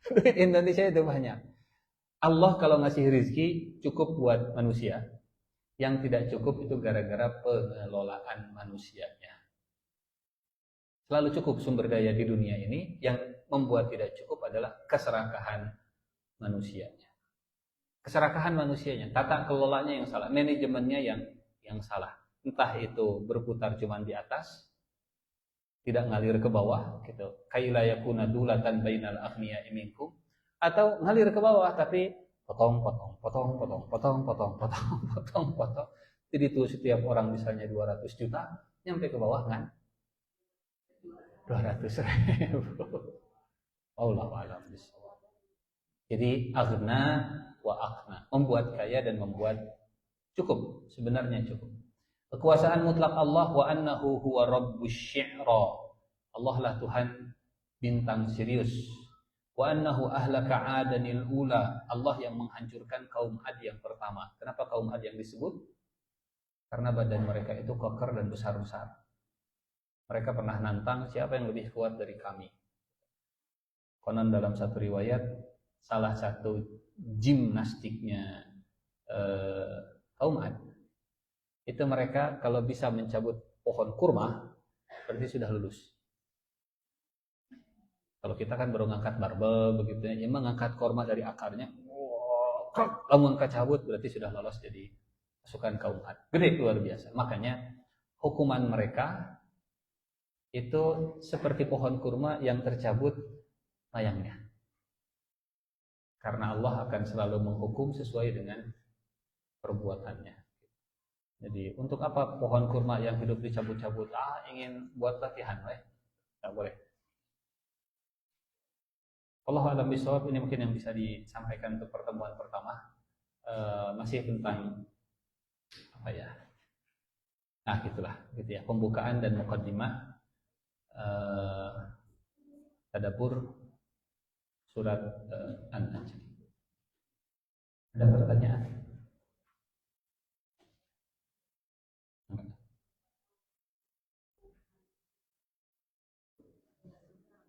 S1: Duit Indonesia itu banyak. Allah kalau ngasih rizki cukup buat manusia. Yang tidak cukup itu gara-gara pengelolaan manusianya. Selalu cukup sumber daya di dunia ini, yang membuat tidak cukup adalah keserakahan manusianya. Keserakahan manusianya, tata kelolanya yang salah, manajemennya yang salah. Entah itu berputar cuma di atas, tidak ngalir ke bawah gitu. Kaila yakuna dulatan bainal aghniya minkum, atau ngalir ke bawah tapi potong. Jadi itu setiap orang misalnya 200 juta, nyampe ke bawah kan 200.000. Allahu a'lam bishawab. Jadi aghna wa aqna, membuat kaya dan membuat cukup, sebenarnya cukup. Kekuasaan mutlak Allah, wa annahu huwa rabbus syi'ra. Allah lah Tuhan bintang Sirius. Wa annahu ahlaka 'adanil ula. Allah yang menghancurkan kaum Ad yang pertama. Kenapa kaum Ad yang disebut? Karena badan mereka itu koker dan besar-besar. Mereka pernah nantang siapa yang lebih kuat dari kami. Konon dalam satu riwayat, salah satu gimnastiknya kaum Ad, itu mereka kalau bisa mencabut pohon kurma, berarti sudah lulus. Kalau kita kan baru ngangkat barbel begitu ya, mengangkat kurma dari akarnya, kalau ngangkat cabut berarti sudah lolos jadi pasukan kaum Ad. Gede, luar biasa. Makanya hukuman mereka itu seperti pohon kurma yang tercabut layangnya. Karena Allah akan selalu menghukum sesuai dengan perbuatannya. Jadi untuk apa pohon kurma yang hidup dicabut-cabut? Ingin buat latihan, tidak boleh. Allah a'lam bishawab. Ini mungkin yang bisa disampaikan untuk pertemuan pertama. Masih tentang apa ya? Nah, gitulah, gitu ya. Pembukaan dan muqaddimah tadabbur surat An-Najm. Ada pertanyaan?